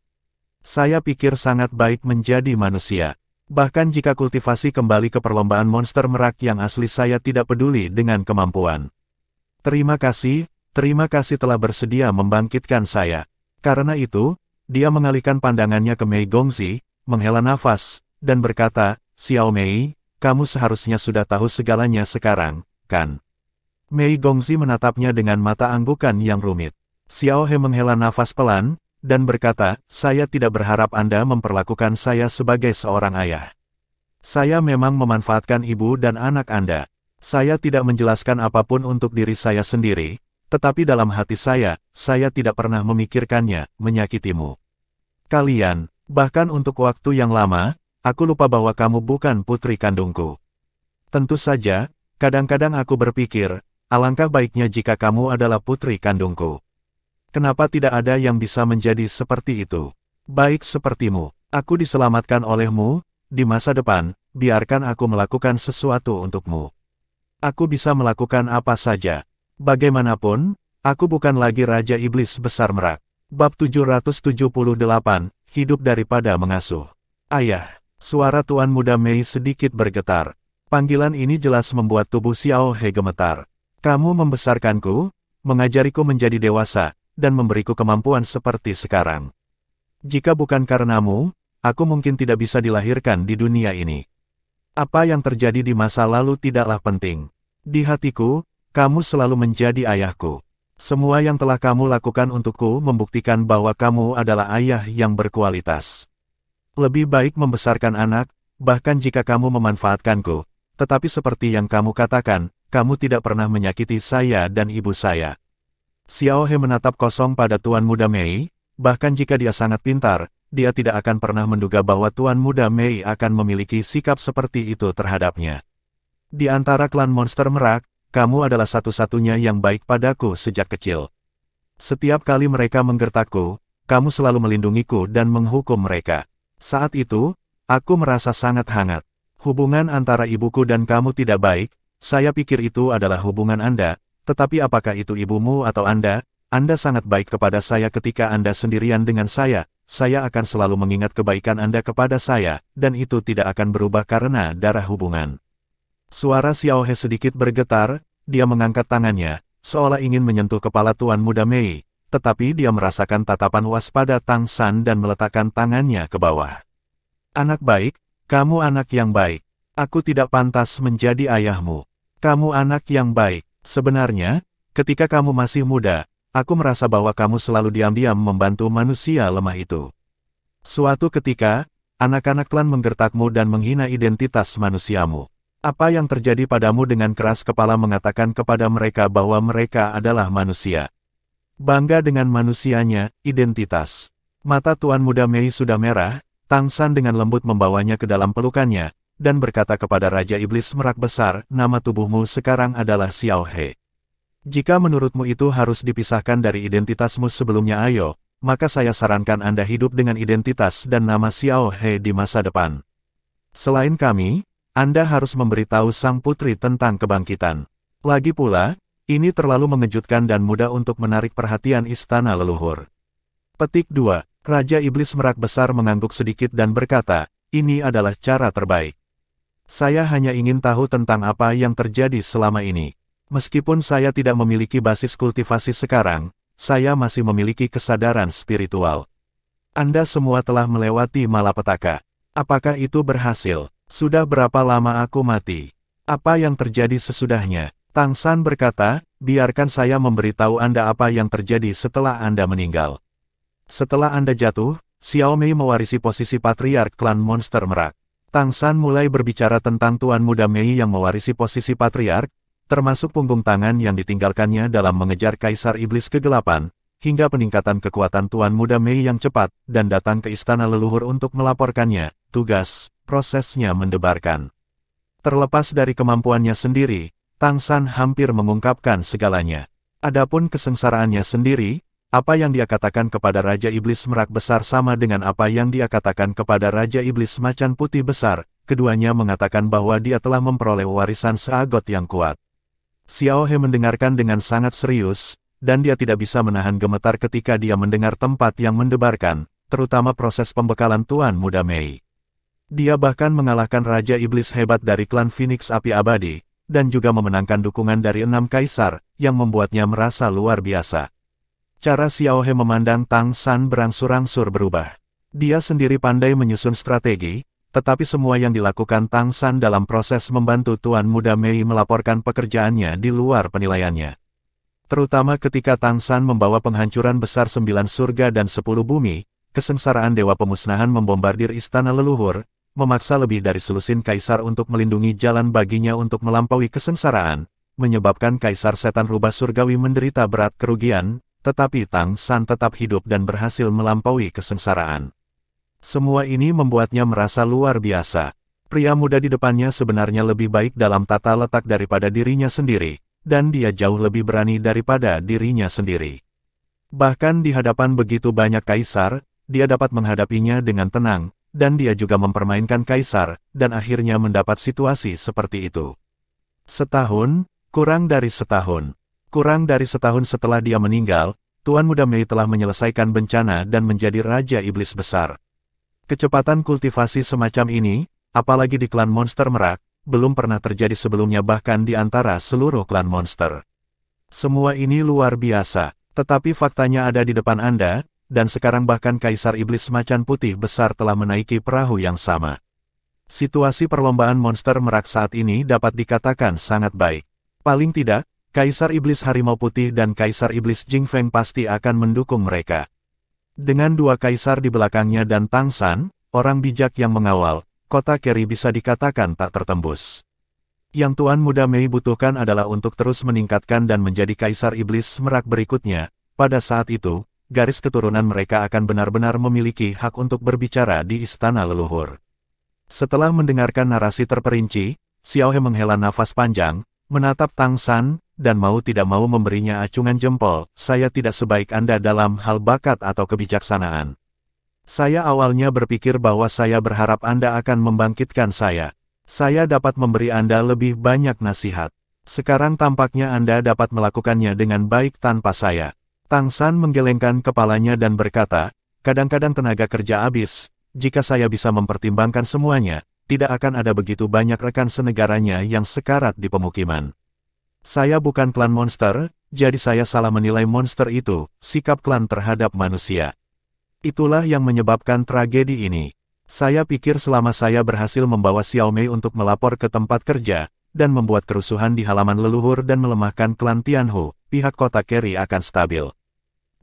Saya pikir sangat baik menjadi manusia. Bahkan jika kultivasi kembali ke perlombaan monster merak yang asli saya tidak peduli dengan kemampuan. Terima kasih telah bersedia membangkitkan saya. Karena itu, dia mengalihkan pandangannya ke Mei Gongzi, menghela nafas, dan berkata, Xiao Mei, kamu seharusnya sudah tahu segalanya sekarang, kan? Mei Gongzi menatapnya dengan mata anggukan yang rumit. Xiao He menghela nafas pelan, dan berkata, saya tidak berharap Anda memperlakukan saya sebagai seorang ayah. Saya memang memanfaatkan ibu dan anak Anda. Saya tidak menjelaskan apapun untuk diri saya sendiri, tetapi dalam hati saya tidak pernah memikirkannya, menyakitimu. Kalian, bahkan untuk waktu yang lama, aku lupa bahwa kamu bukan putri kandungku. Tentu saja, kadang-kadang aku berpikir, alangkah baiknya jika kamu adalah putri kandungku. Kenapa tidak ada yang bisa menjadi seperti itu? Baik sepertimu, aku diselamatkan olehmu, di masa depan, biarkan aku melakukan sesuatu untukmu. Aku bisa melakukan apa saja. Bagaimanapun, aku bukan lagi Raja Iblis Besar Merak. Bab 778, Hidup daripada mengasuh. Ayah, suara Tuan Muda Mei sedikit bergetar. Panggilan ini jelas membuat tubuh Xiao He gemetar. Kamu membesarkanku, mengajariku menjadi dewasa, dan memberiku kemampuan seperti sekarang. Jika bukan karenamu, aku mungkin tidak bisa dilahirkan di dunia ini. Apa yang terjadi di masa lalu tidaklah penting. Di hatiku, kamu selalu menjadi ayahku. Semua yang telah kamu lakukan untukku membuktikan bahwa kamu adalah ayah yang berkualitas. Lebih baik membesarkan anak, bahkan jika kamu memanfaatkanku, tetapi seperti yang kamu katakan, kamu tidak pernah menyakiti saya dan ibu saya. Xiao He menatap kosong pada Tuan Muda Mei, bahkan jika dia sangat pintar, dia tidak akan pernah menduga bahwa Tuan Muda Mei akan memiliki sikap seperti itu terhadapnya. Di antara klan monster merak, kamu adalah satu-satunya yang baik padaku sejak kecil. Setiap kali mereka menggertakku, kamu selalu melindungiku dan menghukum mereka. Saat itu, aku merasa sangat hangat. Hubungan antara ibuku dan kamu tidak baik, saya pikir itu adalah hubungan Anda. Tetapi apakah itu ibumu atau Anda? Anda sangat baik kepada saya ketika Anda sendirian dengan saya akan selalu mengingat kebaikan Anda kepada saya, dan itu tidak akan berubah karena darah hubungan. Suara Xiao He sedikit bergetar, dia mengangkat tangannya, seolah ingin menyentuh kepala Tuan Muda Mei, tetapi dia merasakan tatapan waspada Tang San dan meletakkan tangannya ke bawah. Anak baik, kamu anak yang baik. Aku tidak pantas menjadi ayahmu. Kamu anak yang baik. Sebenarnya, ketika kamu masih muda, aku merasa bahwa kamu selalu diam-diam membantu manusia lemah itu. Suatu ketika, anak-anak klan menggertakmu dan menghina identitas manusiamu. Apa yang terjadi padamu dengan keras kepala mengatakan kepada mereka bahwa mereka adalah manusia. Bangga dengan manusianya, identitas. Mata Tuan Muda Mei sudah merah, Tang San dengan lembut membawanya ke dalam pelukannya, dan berkata kepada Raja Iblis Merak Besar, nama tubuhmu sekarang adalah Xiao He. Jika menurutmu itu harus dipisahkan dari identitasmu sebelumnya maka saya sarankan Anda hidup dengan identitas dan nama Xiao He di masa depan. Selain kami, Anda harus memberitahu Sang Putri tentang kebangkitan. Lagi pula, ini terlalu mengejutkan dan mudah untuk menarik perhatian istana leluhur. Petik 2. Raja Iblis Merak Besar mengangguk sedikit dan berkata, ini adalah cara terbaik. Saya hanya ingin tahu tentang apa yang terjadi selama ini. Meskipun saya tidak memiliki basis kultivasi sekarang, saya masih memiliki kesadaran spiritual. Anda semua telah melewati malapetaka. Apakah itu berhasil? Sudah berapa lama aku mati? Apa yang terjadi sesudahnya? Tang San berkata, biarkan saya memberitahu Anda apa yang terjadi setelah Anda meninggal. Setelah Anda jatuh, Xiao Mei mewarisi posisi patriark klan monster merak. Tang San mulai berbicara tentang Tuan Muda Mei yang mewarisi posisi patriark, termasuk punggung tangan yang ditinggalkannya dalam mengejar Kaisar Iblis Kegelapan, hingga peningkatan kekuatan Tuan Muda Mei yang cepat, dan datang ke istana leluhur untuk melaporkannya. Tugas, prosesnya mendebarkan. Terlepas dari kemampuannya sendiri, Tang San hampir mengungkapkan segalanya. Adapun kesengsaraannya sendiri, apa yang dia katakan kepada Raja Iblis Merak Besar sama dengan apa yang dia katakan kepada Raja Iblis Macan Putih Besar. Keduanya mengatakan bahwa dia telah memperoleh warisan seagot yang kuat. Xiao He mendengarkan dengan sangat serius, dan dia tidak bisa menahan gemetar ketika dia mendengar tempat yang mendebarkan, terutama proses pembekalan Tuan Muda Mei. Dia bahkan mengalahkan Raja Iblis hebat dari klan Phoenix Api Abadi, dan juga memenangkan dukungan dari 6 kaisar, yang membuatnya merasa luar biasa. Cara Xiao He memandang Tang San berangsur-angsur berubah. Dia sendiri pandai menyusun strategi, tetapi semua yang dilakukan Tang San dalam proses membantu Tuan Muda Mei melaporkan pekerjaannya di luar penilaiannya. Terutama ketika Tang San membawa penghancuran besar 9 surga dan 10 bumi, kesengsaraan Dewa Pemusnahan membombardir istana leluhur, memaksa lebih dari selusin kaisar untuk melindungi jalan baginya untuk melampaui kesengsaraan, menyebabkan Kaisar Setan Rubah Surgawi menderita berat kerugian, tetapi Tang San tetap hidup dan berhasil melampaui kesengsaraan. Semua ini membuatnya merasa luar biasa. Pria muda di depannya sebenarnya lebih baik dalam tata letak daripada dirinya sendiri, dan dia jauh lebih berani daripada dirinya sendiri. Bahkan di hadapan begitu banyak kaisar, dia dapat menghadapinya dengan tenang, dan dia juga mempermainkan kaisar, dan akhirnya mendapat situasi seperti itu. Setahun, kurang dari setahun. Kurang dari setahun setelah dia meninggal, Tuan Muda Mei telah menyelesaikan bencana dan menjadi Raja Iblis Besar. Kecepatan kultivasi semacam ini, apalagi di klan monster merak, belum pernah terjadi sebelumnya bahkan di antara seluruh klan monster. Semua ini luar biasa, tetapi faktanya ada di depan Anda, dan sekarang bahkan Kaisar Iblis Macan Putih Besar telah menaiki perahu yang sama. Situasi perlombaan monster merak saat ini dapat dikatakan sangat baik. Paling tidak, Kaisar Iblis Harimau Putih dan Kaisar Iblis Jing Feng pasti akan mendukung mereka. Dengan 2 kaisar di belakangnya dan Tang San, orang bijak yang mengawal, kota Keri bisa dikatakan tak tertembus. Yang Tuan Muda Mei butuhkan adalah untuk terus meningkatkan dan menjadi Kaisar Iblis Merak berikutnya. Pada saat itu, garis keturunan mereka akan benar-benar memiliki hak untuk berbicara di istana leluhur. Setelah mendengarkan narasi terperinci, Xiao He menghela nafas panjang, menatap Tang San, dan mau tidak mau memberinya acungan jempol. Saya tidak sebaik Anda dalam hal bakat atau kebijaksanaan. Saya awalnya berpikir bahwa saya berharap Anda akan membangkitkan saya. Saya dapat memberi Anda lebih banyak nasihat. Sekarang tampaknya Anda dapat melakukannya dengan baik tanpa saya. Tang San menggelengkan kepalanya dan berkata, kadang-kadang tenaga kerja habis. Jika saya bisa mempertimbangkan semuanya, tidak akan ada begitu banyak rekan senegaranya yang sekarat di pemukiman. Saya bukan klan monster, jadi saya salah menilai monster itu, sikap klan terhadap manusia. Itulah yang menyebabkan tragedi ini. Saya pikir selama saya berhasil membawa Xiao Mei untuk melapor ke tempat kerja, dan membuat kerusuhan di halaman leluhur dan melemahkan klan Tianhu, pihak kota Keri akan stabil.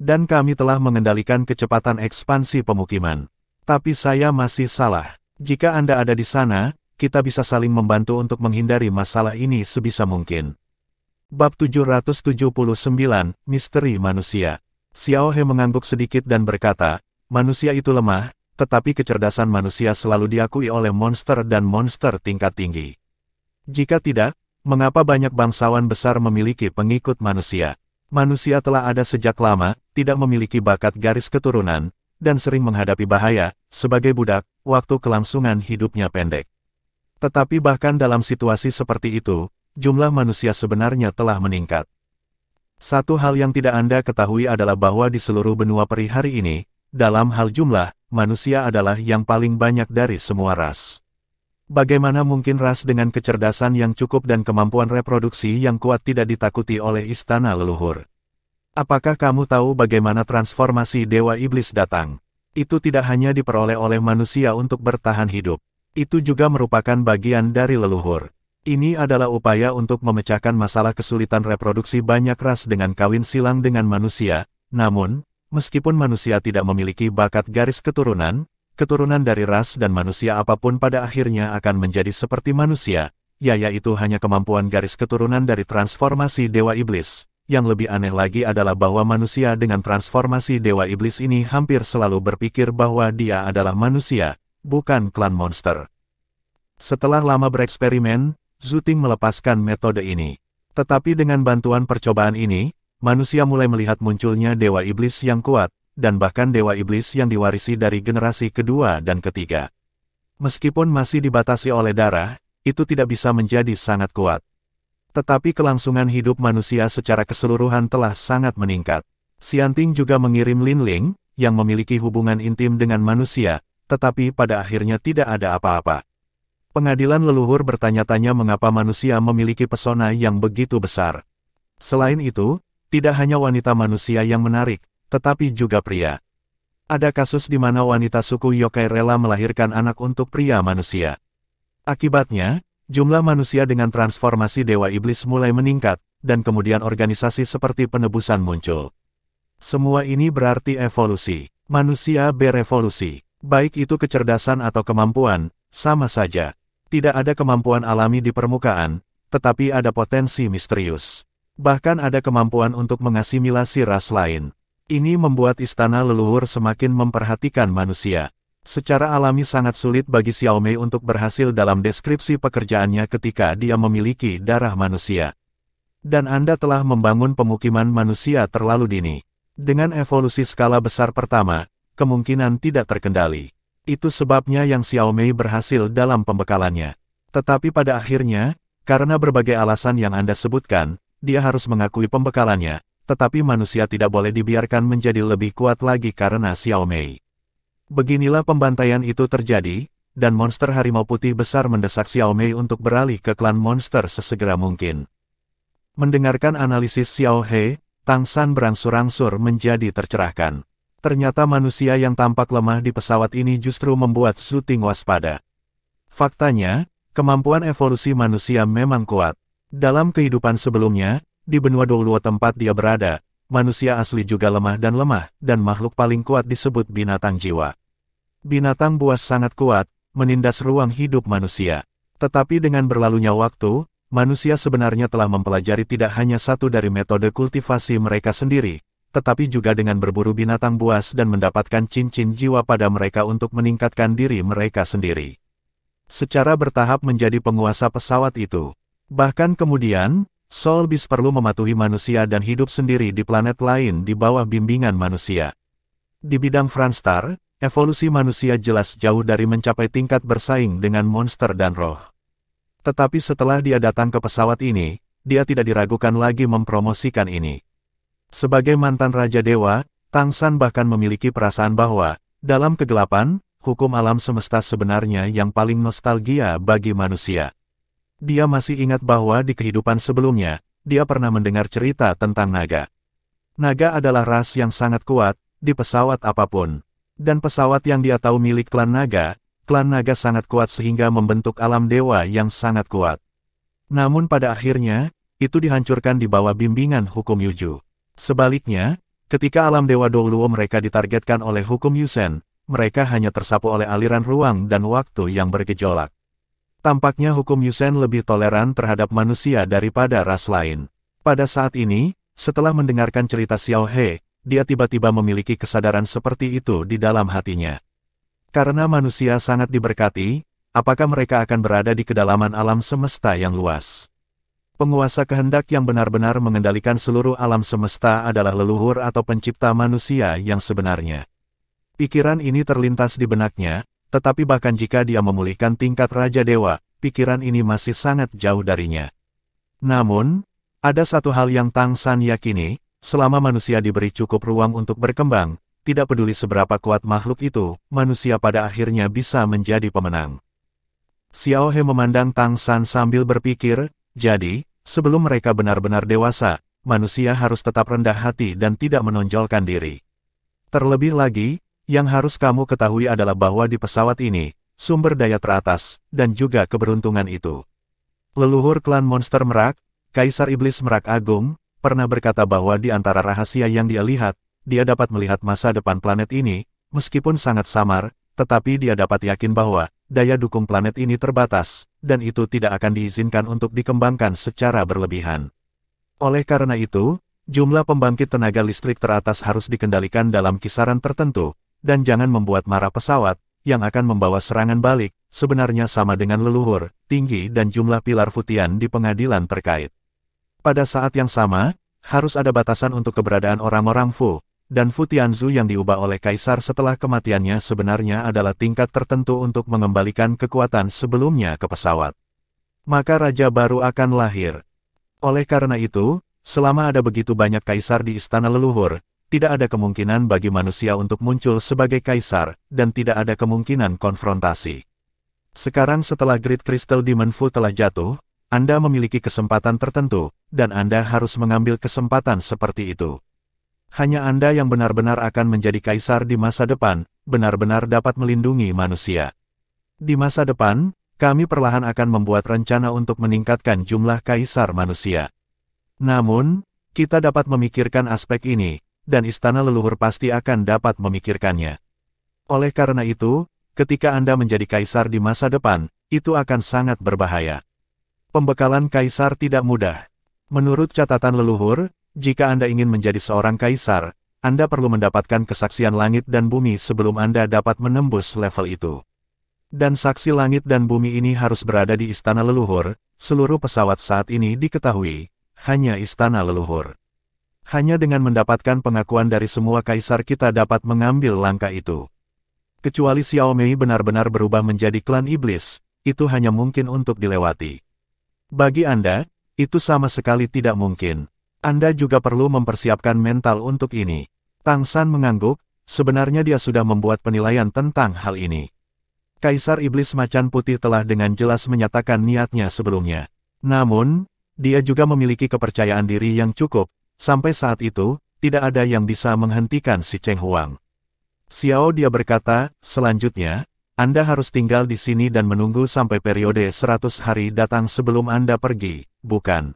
Dan kami telah mengendalikan kecepatan ekspansi pemukiman. Tapi saya masih salah. Jika Anda ada di sana, kita bisa saling membantu untuk menghindari masalah ini sebisa mungkin. Bab 779, Misteri Manusia. Xiao He mengangguk sedikit dan berkata, manusia itu lemah, tetapi kecerdasan manusia selalu diakui oleh monster dan monster tingkat tinggi. Jika tidak, mengapa banyak bangsawan besar memiliki pengikut manusia? Manusia telah ada sejak lama, tidak memiliki bakat garis keturunan, dan sering menghadapi bahaya. Sebagai budak, waktu kelangsungan hidupnya pendek. Tetapi bahkan dalam situasi seperti itu, jumlah manusia sebenarnya telah meningkat. Satu hal yang tidak Anda ketahui adalah bahwa di seluruh benua peri hari ini, dalam hal jumlah, manusia adalah yang paling banyak dari semua ras. Bagaimana mungkin ras dengan kecerdasan yang cukup dan kemampuan reproduksi yang kuat tidak ditakuti oleh istana leluhur? Apakah kamu tahu bagaimana transformasi Dewa Iblis datang? Itu tidak hanya diperoleh oleh manusia untuk bertahan hidup. Itu juga merupakan bagian dari leluhur. Ini adalah upaya untuk memecahkan masalah kesulitan reproduksi banyak ras dengan kawin silang dengan manusia. Namun, meskipun manusia tidak memiliki bakat garis keturunan, keturunan dari ras dan manusia apapun pada akhirnya akan menjadi seperti manusia, yaitu hanya kemampuan garis keturunan dari transformasi Dewa Iblis. Yang lebih aneh lagi adalah bahwa manusia dengan transformasi Dewa Iblis ini hampir selalu berpikir bahwa dia adalah manusia, bukan klan monster. Setelah lama bereksperimen, Zhu Ting melepaskan metode ini. Tetapi dengan bantuan percobaan ini, manusia mulai melihat munculnya Dewa Iblis yang kuat, dan bahkan Dewa Iblis yang diwarisi dari generasi kedua dan ketiga. Meskipun masih dibatasi oleh darah, itu tidak bisa menjadi sangat kuat. Tetapi kelangsungan hidup manusia secara keseluruhan telah sangat meningkat. Xianting juga mengirim Lin Ling, yang memiliki hubungan intim dengan manusia, tetapi pada akhirnya tidak ada apa-apa. Pengadilan leluhur bertanya-tanya mengapa manusia memiliki pesona yang begitu besar. Selain itu, tidak hanya wanita manusia yang menarik, tetapi juga pria. Ada kasus di mana wanita suku yokai rela melahirkan anak untuk pria manusia. Akibatnya, jumlah manusia dengan transformasi Dewa Iblis mulai meningkat, dan kemudian organisasi seperti penebusan muncul. Semua ini berarti evolusi. Manusia berevolusi. Baik itu kecerdasan atau kemampuan, sama saja. Tidak ada kemampuan alami di permukaan, tetapi ada potensi misterius. Bahkan ada kemampuan untuk mengasimilasi ras lain. Ini membuat istana leluhur semakin memperhatikan manusia. Secara alami sangat sulit bagi Xiaomei untuk berhasil dalam deskripsi pekerjaannya ketika dia memiliki darah manusia. Dan Anda telah membangun pemukiman manusia terlalu dini. Dengan evolusi skala besar pertama, kemungkinan tidak terkendali. Itu sebabnya yang Xiaomei berhasil dalam pembekalannya. Tetapi pada akhirnya, karena berbagai alasan yang Anda sebutkan, dia harus mengakui pembekalannya. Tetapi manusia tidak boleh dibiarkan menjadi lebih kuat lagi karena Xiaomei. Beginilah pembantaian itu terjadi, dan monster harimau putih besar mendesak Xiaomei untuk beralih ke klan monster sesegera mungkin. Mendengarkan analisis Xiao He, Tang San berangsur-angsur menjadi tercerahkan. Ternyata manusia yang tampak lemah di pesawat ini justru membuat Zhu Ting waspada. Faktanya, kemampuan evolusi manusia memang kuat. Dalam kehidupan sebelumnya, di benua Douluo tempat dia berada, manusia asli juga lemah, dan makhluk paling kuat disebut binatang jiwa. Binatang buas sangat kuat, menindas ruang hidup manusia. Tetapi dengan berlalunya waktu, manusia sebenarnya telah mempelajari tidak hanya satu dari metode kultivasi mereka sendiri, tetapi juga dengan berburu binatang buas dan mendapatkan cincin jiwa pada mereka untuk meningkatkan diri mereka sendiri. Secara bertahap menjadi penguasa pesawat itu. Bahkan kemudian, Soul Beast perlu mematuhi manusia dan hidup sendiri di planet lain di bawah bimbingan manusia. Di bidang Franstar, evolusi manusia jelas jauh dari mencapai tingkat bersaing dengan monster dan roh. Tetapi setelah dia datang ke pesawat ini, dia tidak diragukan lagi mempromosikan ini. Sebagai mantan Raja Dewa, Tang San bahkan memiliki perasaan bahwa, dalam kegelapan, hukum alam semesta sebenarnya yang paling nostalgia bagi manusia. Dia masih ingat bahwa di kehidupan sebelumnya, dia pernah mendengar cerita tentang naga. Naga adalah ras yang sangat kuat, di pesawat apapun. Dan pesawat yang dia tahu milik klan naga sangat kuat sehingga membentuk alam dewa yang sangat kuat. Namun pada akhirnya, itu dihancurkan di bawah bimbingan hukum Yuju. Sebaliknya, ketika alam dewa Douluo mereka ditargetkan oleh hukum Yusen, mereka hanya tersapu oleh aliran ruang dan waktu yang bergejolak. Tampaknya hukum Yusen lebih toleran terhadap manusia daripada ras lain. Pada saat ini, setelah mendengarkan cerita Xiao He, dia tiba-tiba memiliki kesadaran seperti itu di dalam hatinya. Karena manusia sangat diberkati, apakah mereka akan berada di kedalaman alam semesta yang luas? Penguasa kehendak yang benar-benar mengendalikan seluruh alam semesta adalah leluhur atau pencipta manusia yang sebenarnya. Pikiran ini terlintas di benaknya, tetapi bahkan jika dia memulihkan tingkat Raja Dewa, pikiran ini masih sangat jauh darinya. Namun, ada satu hal yang Tang San yakini, selama manusia diberi cukup ruang untuk berkembang, tidak peduli seberapa kuat makhluk itu, manusia pada akhirnya bisa menjadi pemenang. Xiao He memandang Tang San sambil berpikir, jadi, sebelum mereka benar-benar dewasa, manusia harus tetap rendah hati dan tidak menonjolkan diri. Terlebih lagi, yang harus kamu ketahui adalah bahwa di pesawat ini, sumber daya teratas, dan juga keberuntungan itu. Leluhur klan monster Merak, Kaisar Iblis Merak Agung, pernah berkata bahwa di antara rahasia yang dia lihat, dia dapat melihat masa depan planet ini, meskipun sangat samar, tetapi dia dapat yakin bahwa daya dukung planet ini terbatas, dan itu tidak akan diizinkan untuk dikembangkan secara berlebihan. Oleh karena itu, jumlah pembangkit tenaga listrik teratas harus dikendalikan dalam kisaran tertentu, dan jangan membuat marah pesawat, yang akan membawa serangan balik, sebenarnya sama dengan leluhur, tinggi dan jumlah pilar Futian di pengadilan terkait. Pada saat yang sama, harus ada batasan untuk keberadaan orang-orang Fu, dan Fu Tianzu yang diubah oleh Kaisar setelah kematiannya sebenarnya adalah tingkat tertentu untuk mengembalikan kekuatan sebelumnya ke pesawat. Maka raja baru akan lahir. Oleh karena itu, selama ada begitu banyak kaisar di istana leluhur, tidak ada kemungkinan bagi manusia untuk muncul sebagai kaisar, dan tidak ada kemungkinan konfrontasi. Sekarang setelah Great Crystal Demon Fu telah jatuh, Anda memiliki kesempatan tertentu, dan Anda harus mengambil kesempatan seperti itu. Hanya Anda yang benar-benar akan menjadi kaisar di masa depan, benar-benar dapat melindungi manusia. Di masa depan, kami perlahan akan membuat rencana untuk meningkatkan jumlah kaisar manusia. Namun, kita dapat memikirkan aspek ini, dan istana leluhur pasti akan dapat memikirkannya. Oleh karena itu, ketika Anda menjadi kaisar di masa depan, itu akan sangat berbahaya. Pembekalan kaisar tidak mudah. Menurut catatan leluhur, jika Anda ingin menjadi seorang kaisar, Anda perlu mendapatkan kesaksian langit dan bumi sebelum Anda dapat menembus level itu. Dan saksi langit dan bumi ini harus berada di istana leluhur. Seluruh pesawat saat ini diketahui, hanya istana leluhur. Hanya dengan mendapatkan pengakuan dari semua kaisar kita dapat mengambil langkah itu. Kecuali Xiao Mei benar-benar berubah menjadi klan iblis, itu hanya mungkin untuk dilewati. Bagi Anda, itu sama sekali tidak mungkin. Anda juga perlu mempersiapkan mental untuk ini. Tang San mengangguk, sebenarnya dia sudah membuat penilaian tentang hal ini. Kaisar Iblis Macan Putih telah dengan jelas menyatakan niatnya sebelumnya. Namun, dia juga memiliki kepercayaan diri yang cukup, sampai saat itu, tidak ada yang bisa menghentikan si Cheng Huang. Xiao dia berkata, selanjutnya, Anda harus tinggal di sini dan menunggu sampai periode 100 hari datang sebelum Anda pergi, bukan?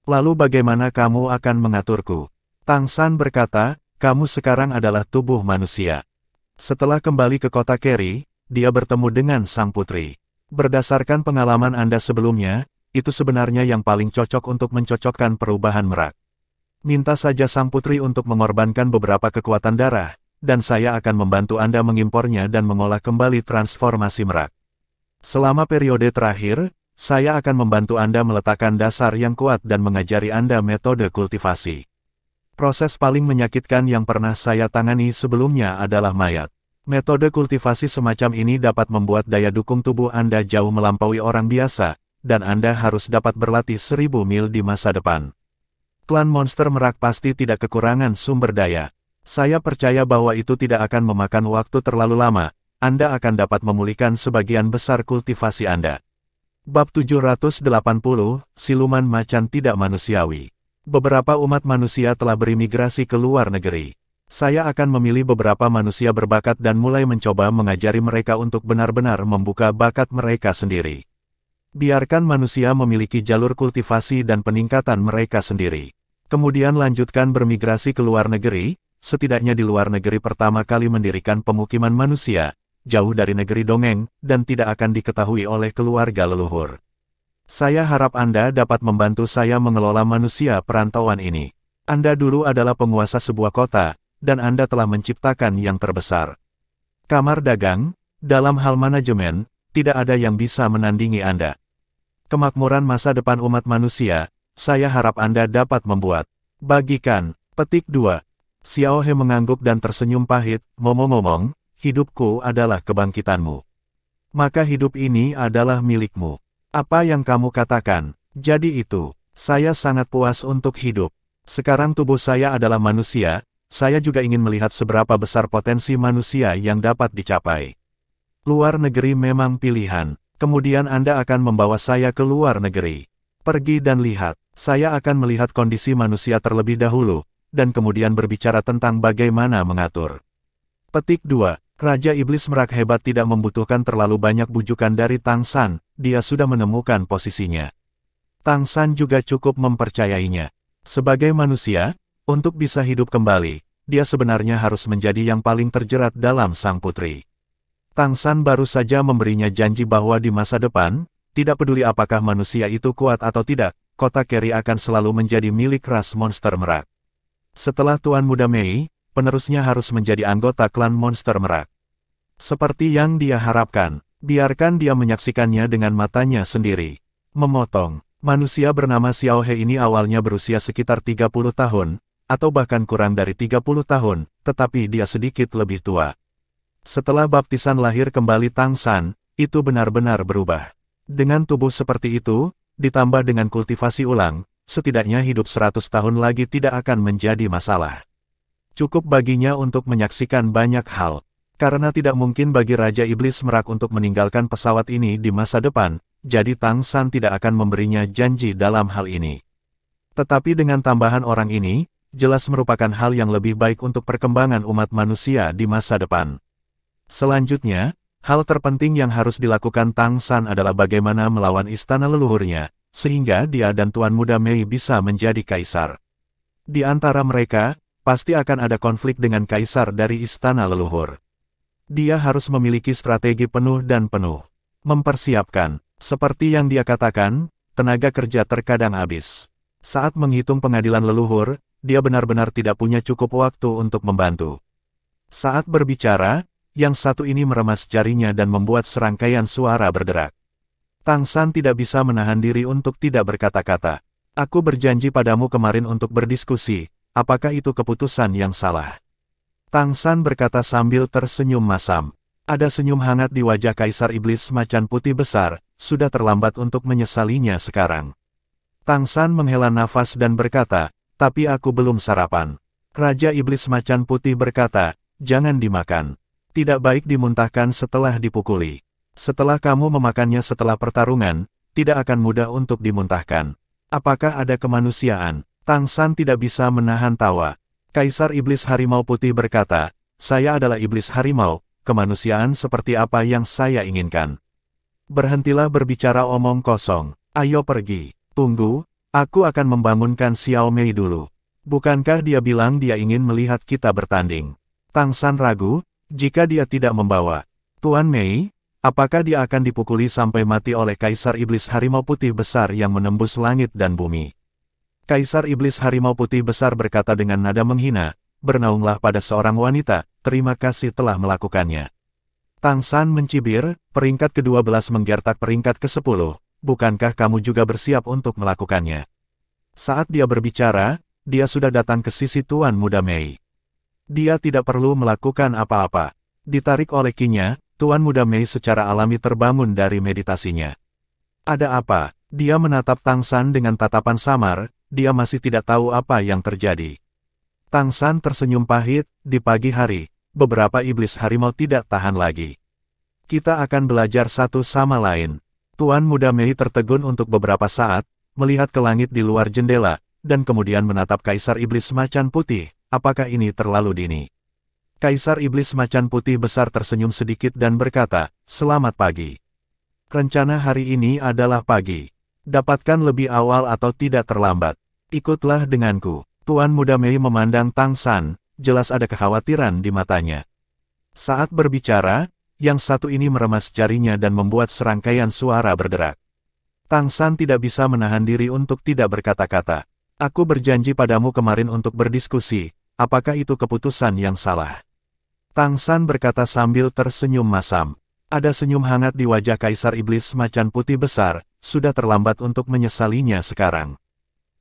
Lalu bagaimana kamu akan mengaturku? Tang San berkata, kamu sekarang adalah tubuh manusia. Setelah kembali ke kota Keri, dia bertemu dengan sang putri. Berdasarkan pengalaman Anda sebelumnya, itu sebenarnya yang paling cocok untuk mencocokkan perubahan merak. Minta saja sang putri untuk mengorbankan beberapa kekuatan darah, dan saya akan membantu Anda mengimpornya dan mengolah kembali transformasi merak. Selama periode terakhir, saya akan membantu Anda meletakkan dasar yang kuat dan mengajari Anda metode kultivasi. Proses paling menyakitkan yang pernah saya tangani sebelumnya adalah mayat. Metode kultivasi semacam ini dapat membuat daya dukung tubuh Anda jauh melampaui orang biasa, dan Anda harus dapat berlatih 1000 mil di masa depan. Klan monster merak pasti tidak kekurangan sumber daya. Saya percaya bahwa itu tidak akan memakan waktu terlalu lama, Anda akan dapat memulihkan sebagian besar kultivasi Anda. Bab 780, Siluman Macan Tidak Manusiawi. Beberapa umat manusia telah berimigrasi ke luar negeri. Saya akan memilih beberapa manusia berbakat dan mulai mencoba mengajari mereka untuk benar-benar membuka bakat mereka sendiri. Biarkan manusia memiliki jalur kultivasi dan peningkatan mereka sendiri. Kemudian lanjutkan bermigrasi ke luar negeri, setidaknya di luar negeri pertama kali mendirikan pemukiman manusia, jauh dari negeri dongeng, dan tidak akan diketahui oleh keluarga leluhur. Saya harap Anda dapat membantu saya mengelola manusia perantauan ini. Anda dulu adalah penguasa sebuah kota, dan Anda telah menciptakan yang terbesar. Kamar dagang, dalam hal manajemen, tidak ada yang bisa menandingi Anda. Kemakmuran masa depan umat manusia, saya harap Anda dapat membuat. Bagikan, petik 2. Xiao He mengangguk dan tersenyum pahit, ngomong-ngomong, hidupku adalah kebangkitanmu. Maka hidup ini adalah milikmu. Apa yang kamu katakan? Jadi itu, saya sangat puas untuk hidup. Sekarang tubuh saya adalah manusia, saya juga ingin melihat seberapa besar potensi manusia yang dapat dicapai. Luar negeri memang pilihan, kemudian Anda akan membawa saya ke luar negeri. Pergi dan lihat, saya akan melihat kondisi manusia terlebih dahulu, dan kemudian berbicara tentang bagaimana mengatur. Petik 2. Raja Iblis Merak hebat tidak membutuhkan terlalu banyak bujukan dari Tang San, dia sudah menemukan posisinya. Tang San juga cukup mempercayainya. Sebagai manusia, untuk bisa hidup kembali, dia sebenarnya harus menjadi yang paling terjerat dalam sang putri. Tang San baru saja memberinya janji bahwa di masa depan, tidak peduli apakah manusia itu kuat atau tidak, kota Kerry akan selalu menjadi milik ras monster merak. Setelah Tuan Muda Mei, penerusnya harus menjadi anggota klan monster merak. Seperti yang dia harapkan, biarkan dia menyaksikannya dengan matanya sendiri. Memotong, manusia bernama Xiao He ini awalnya berusia sekitar 30 tahun, atau bahkan kurang dari 30 tahun, tetapi dia sedikit lebih tua. Setelah baptisan lahir kembali Tang San, itu benar-benar berubah. Dengan tubuh seperti itu, ditambah dengan kultivasi ulang, setidaknya hidup 100 tahun lagi tidak akan menjadi masalah. Cukup baginya untuk menyaksikan banyak hal. Karena tidak mungkin bagi Raja Iblis Merak untuk meninggalkan pesawat ini di masa depan, jadi Tang San tidak akan memberinya janji dalam hal ini. Tetapi dengan tambahan orang ini, jelas merupakan hal yang lebih baik untuk perkembangan umat manusia di masa depan. Selanjutnya, hal terpenting yang harus dilakukan Tang San adalah bagaimana melawan istana leluhurnya, sehingga dia dan Tuan Muda Mei bisa menjadi kaisar. Di antara mereka, pasti akan ada konflik dengan kaisar dari istana leluhur. Dia harus memiliki strategi penuh dan penuh. Mempersiapkan, seperti yang dia katakan, tenaga kerja terkadang habis. Saat menghitung pengadilan leluhur, dia benar-benar tidak punya cukup waktu untuk membantu. Saat berbicara, yang satu ini meremas jarinya dan membuat serangkaian suara berderak. Tang San tidak bisa menahan diri untuk tidak berkata-kata. Aku berjanji padamu kemarin untuk berdiskusi, apakah itu keputusan yang salah? Tang San berkata sambil tersenyum masam. Ada senyum hangat di wajah Kaisar Iblis Macan Putih Besar, sudah terlambat untuk menyesalinya sekarang. Tang San menghela nafas dan berkata, tapi aku belum sarapan. Raja Iblis Macan Putih berkata, jangan dimakan. Tidak baik dimuntahkan setelah dipukuli. Setelah kamu memakannya setelah pertarungan, tidak akan mudah untuk dimuntahkan. Apakah ada kemanusiaan? Tang San tidak bisa menahan tawa. Kaisar Iblis Harimau Putih berkata, saya adalah Iblis Harimau, kemanusiaan seperti apa yang saya inginkan. Berhentilah berbicara omong kosong, ayo pergi. Tunggu, aku akan membangunkan Xiao Mei dulu. Bukankah dia bilang dia ingin melihat kita bertanding? Tang San ragu, jika dia tidak membawa Tuan Mei, apakah dia akan dipukuli sampai mati oleh Kaisar Iblis Harimau Putih Besar yang menembus langit dan bumi? Kaisar Iblis Harimau Putih Besar berkata dengan nada menghina, bernaunglah pada seorang wanita, terima kasih telah melakukannya. Tang San mencibir, peringkat ke-12 menggertak peringkat ke-10, bukankah kamu juga bersiap untuk melakukannya? Saat dia berbicara, dia sudah datang ke sisi Tuan Muda Mei. Dia tidak perlu melakukan apa-apa. Ditarik oleh Qi-nya, Tuan Muda Mei secara alami terbangun dari meditasinya. Ada apa? Dia menatap Tang San dengan tatapan samar, dia masih tidak tahu apa yang terjadi. Tang San tersenyum pahit, di pagi hari, beberapa iblis harimau tidak tahan lagi. Kita akan belajar satu sama lain. Tuan Muda Mei tertegun untuk beberapa saat, melihat ke langit di luar jendela, dan kemudian menatap Kaisar Iblis Macan Putih, apakah ini terlalu dini? Kaisar Iblis Macan Putih Besar tersenyum sedikit dan berkata, selamat pagi. Rencana hari ini adalah pagi. Dapatkan lebih awal atau tidak terlambat. Ikutlah denganku. Tuan Muda Mei memandang Tang San, jelas ada kekhawatiran di matanya. Saat berbicara, yang satu ini meremas jarinya dan membuat serangkaian suara berderak. Tang San tidak bisa menahan diri untuk tidak berkata-kata. Aku berjanji padamu kemarin untuk berdiskusi, apakah itu keputusan yang salah? Tang San berkata sambil tersenyum masam. Ada senyum hangat di wajah Kaisar Iblis Macan Putih Besar, sudah terlambat untuk menyesalinya sekarang.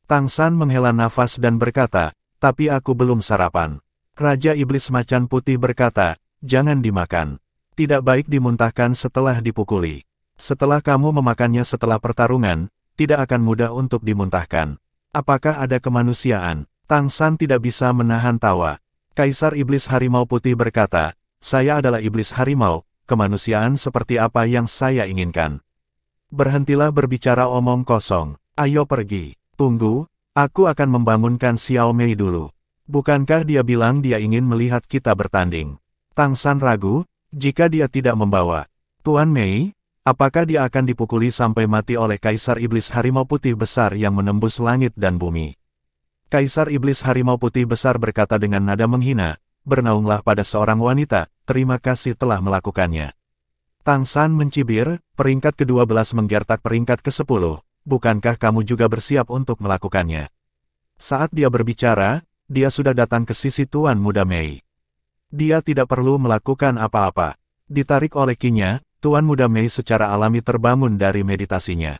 Tang San menghela nafas dan berkata, tapi aku belum sarapan. Raja Iblis Macan Putih berkata, jangan dimakan. Tidak baik dimuntahkan setelah dipukuli. Setelah kamu memakannya setelah pertarungan, tidak akan mudah untuk dimuntahkan. Apakah ada kemanusiaan? Tang San tidak bisa menahan tawa. Kaisar Iblis Harimau Putih berkata, saya adalah Iblis Harimau, kemanusiaan seperti apa yang saya inginkan. Berhentilah berbicara omong kosong, ayo pergi. Tunggu, aku akan membangunkan Xiao Mei dulu. Bukankah dia bilang dia ingin melihat kita bertanding? Tang San ragu, jika dia tidak membawa Tuan Mei, apakah dia akan dipukuli sampai mati oleh Kaisar Iblis Harimau Putih Besar yang menembus langit dan bumi? Kaisar Iblis Harimau Putih Besar berkata dengan nada menghina, bernaunglah pada seorang wanita, terima kasih telah melakukannya. Tang San mencibir, peringkat ke-12 menggertak peringkat ke-10, bukankah kamu juga bersiap untuk melakukannya? Saat dia berbicara, dia sudah datang ke sisi Tuan Muda Mei. Dia tidak perlu melakukan apa-apa. Ditarik oleh Qi-nya, Tuan Muda Mei secara alami terbangun dari meditasinya.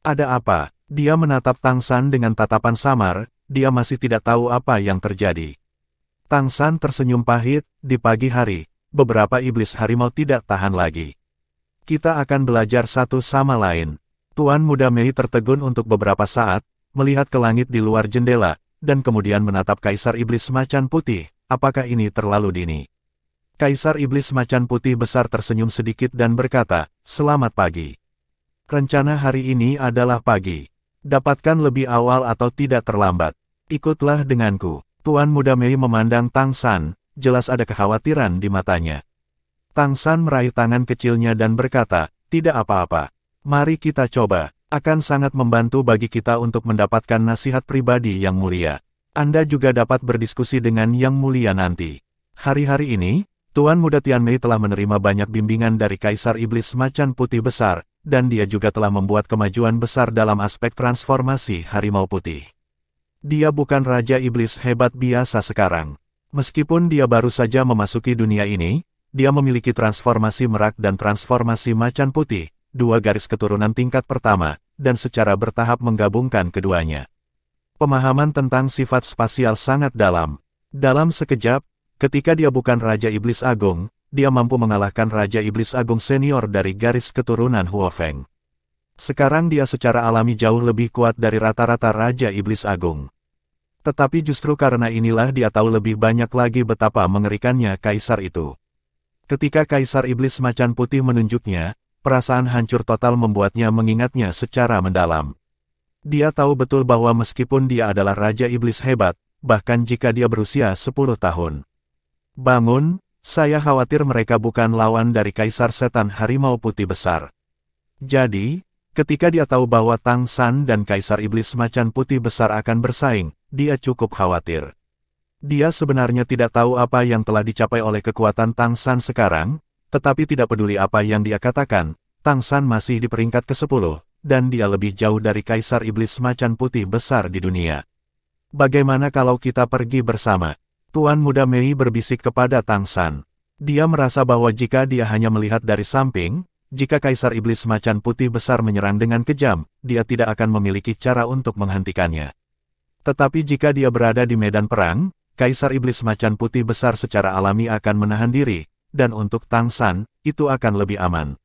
Ada apa? Dia menatap Tang San dengan tatapan samar, dia masih tidak tahu apa yang terjadi. Tang San tersenyum pahit, di pagi hari, beberapa iblis harimau tidak tahan lagi. Kita akan belajar satu sama lain. Tuan Muda Mei tertegun untuk beberapa saat, melihat ke langit di luar jendela, dan kemudian menatap Kaisar Iblis Macan Putih. Apakah ini terlalu dini? Kaisar Iblis Macan Putih besar tersenyum sedikit dan berkata, "Selamat pagi. Rencana hari ini adalah pagi. Dapatkan lebih awal atau tidak terlambat. Ikutlah denganku." Tuan Muda Mei memandang Tang San, jelas ada kekhawatiran di matanya. Tang San meraih tangan kecilnya dan berkata, "Tidak apa-apa. Mari kita coba. Akan sangat membantu bagi kita untuk mendapatkan nasihat pribadi yang mulia. Anda juga dapat berdiskusi dengan Yang Mulia nanti." Hari-hari ini, Tuan Muda Tianmei telah menerima banyak bimbingan dari Kaisar Iblis Macan Putih Besar, dan dia juga telah membuat kemajuan besar dalam aspek transformasi Harimau Putih. Dia bukan Raja Iblis hebat biasa sekarang. Meskipun dia baru saja memasuki dunia ini, dia memiliki transformasi merak dan transformasi macan putih, dua garis keturunan tingkat pertama, dan secara bertahap menggabungkan keduanya. Pemahaman tentang sifat spasial sangat dalam. Dalam sekejap, ketika dia bukan Raja Iblis Agung, dia mampu mengalahkan Raja Iblis Agung senior dari garis keturunan Huo Feng. Sekarang dia secara alami jauh lebih kuat dari rata-rata Raja Iblis Agung. Tetapi justru karena inilah dia tahu lebih banyak lagi betapa mengerikannya Kaisar itu. Ketika Kaisar Iblis Macan Putih menunjuknya, perasaan hancur total membuatnya mengingatnya secara mendalam. Dia tahu betul bahwa meskipun dia adalah Raja Iblis hebat, bahkan jika dia berusia 10 tahun. "Bangun, saya khawatir mereka bukan lawan dari Kaisar Setan Harimau Putih Besar." Jadi, ketika dia tahu bahwa Tang San dan Kaisar Iblis Macan Putih Besar akan bersaing, dia cukup khawatir. Dia sebenarnya tidak tahu apa yang telah dicapai oleh kekuatan Tang San sekarang, tetapi tidak peduli apa yang dia katakan, Tang San masih di peringkat ke-10, dan dia lebih jauh dari Kaisar Iblis Macan Putih Besar di dunia. "Bagaimana kalau kita pergi bersama?" Tuan Muda Mei berbisik kepada Tang San. Dia merasa bahwa jika dia hanya melihat dari samping, jika Kaisar Iblis Macan Putih Besar menyerang dengan kejam, dia tidak akan memiliki cara untuk menghentikannya. Tetapi jika dia berada di medan perang, Kaisar Iblis Macan Putih Besar secara alami akan menahan diri, dan untuk Tang San, itu akan lebih aman.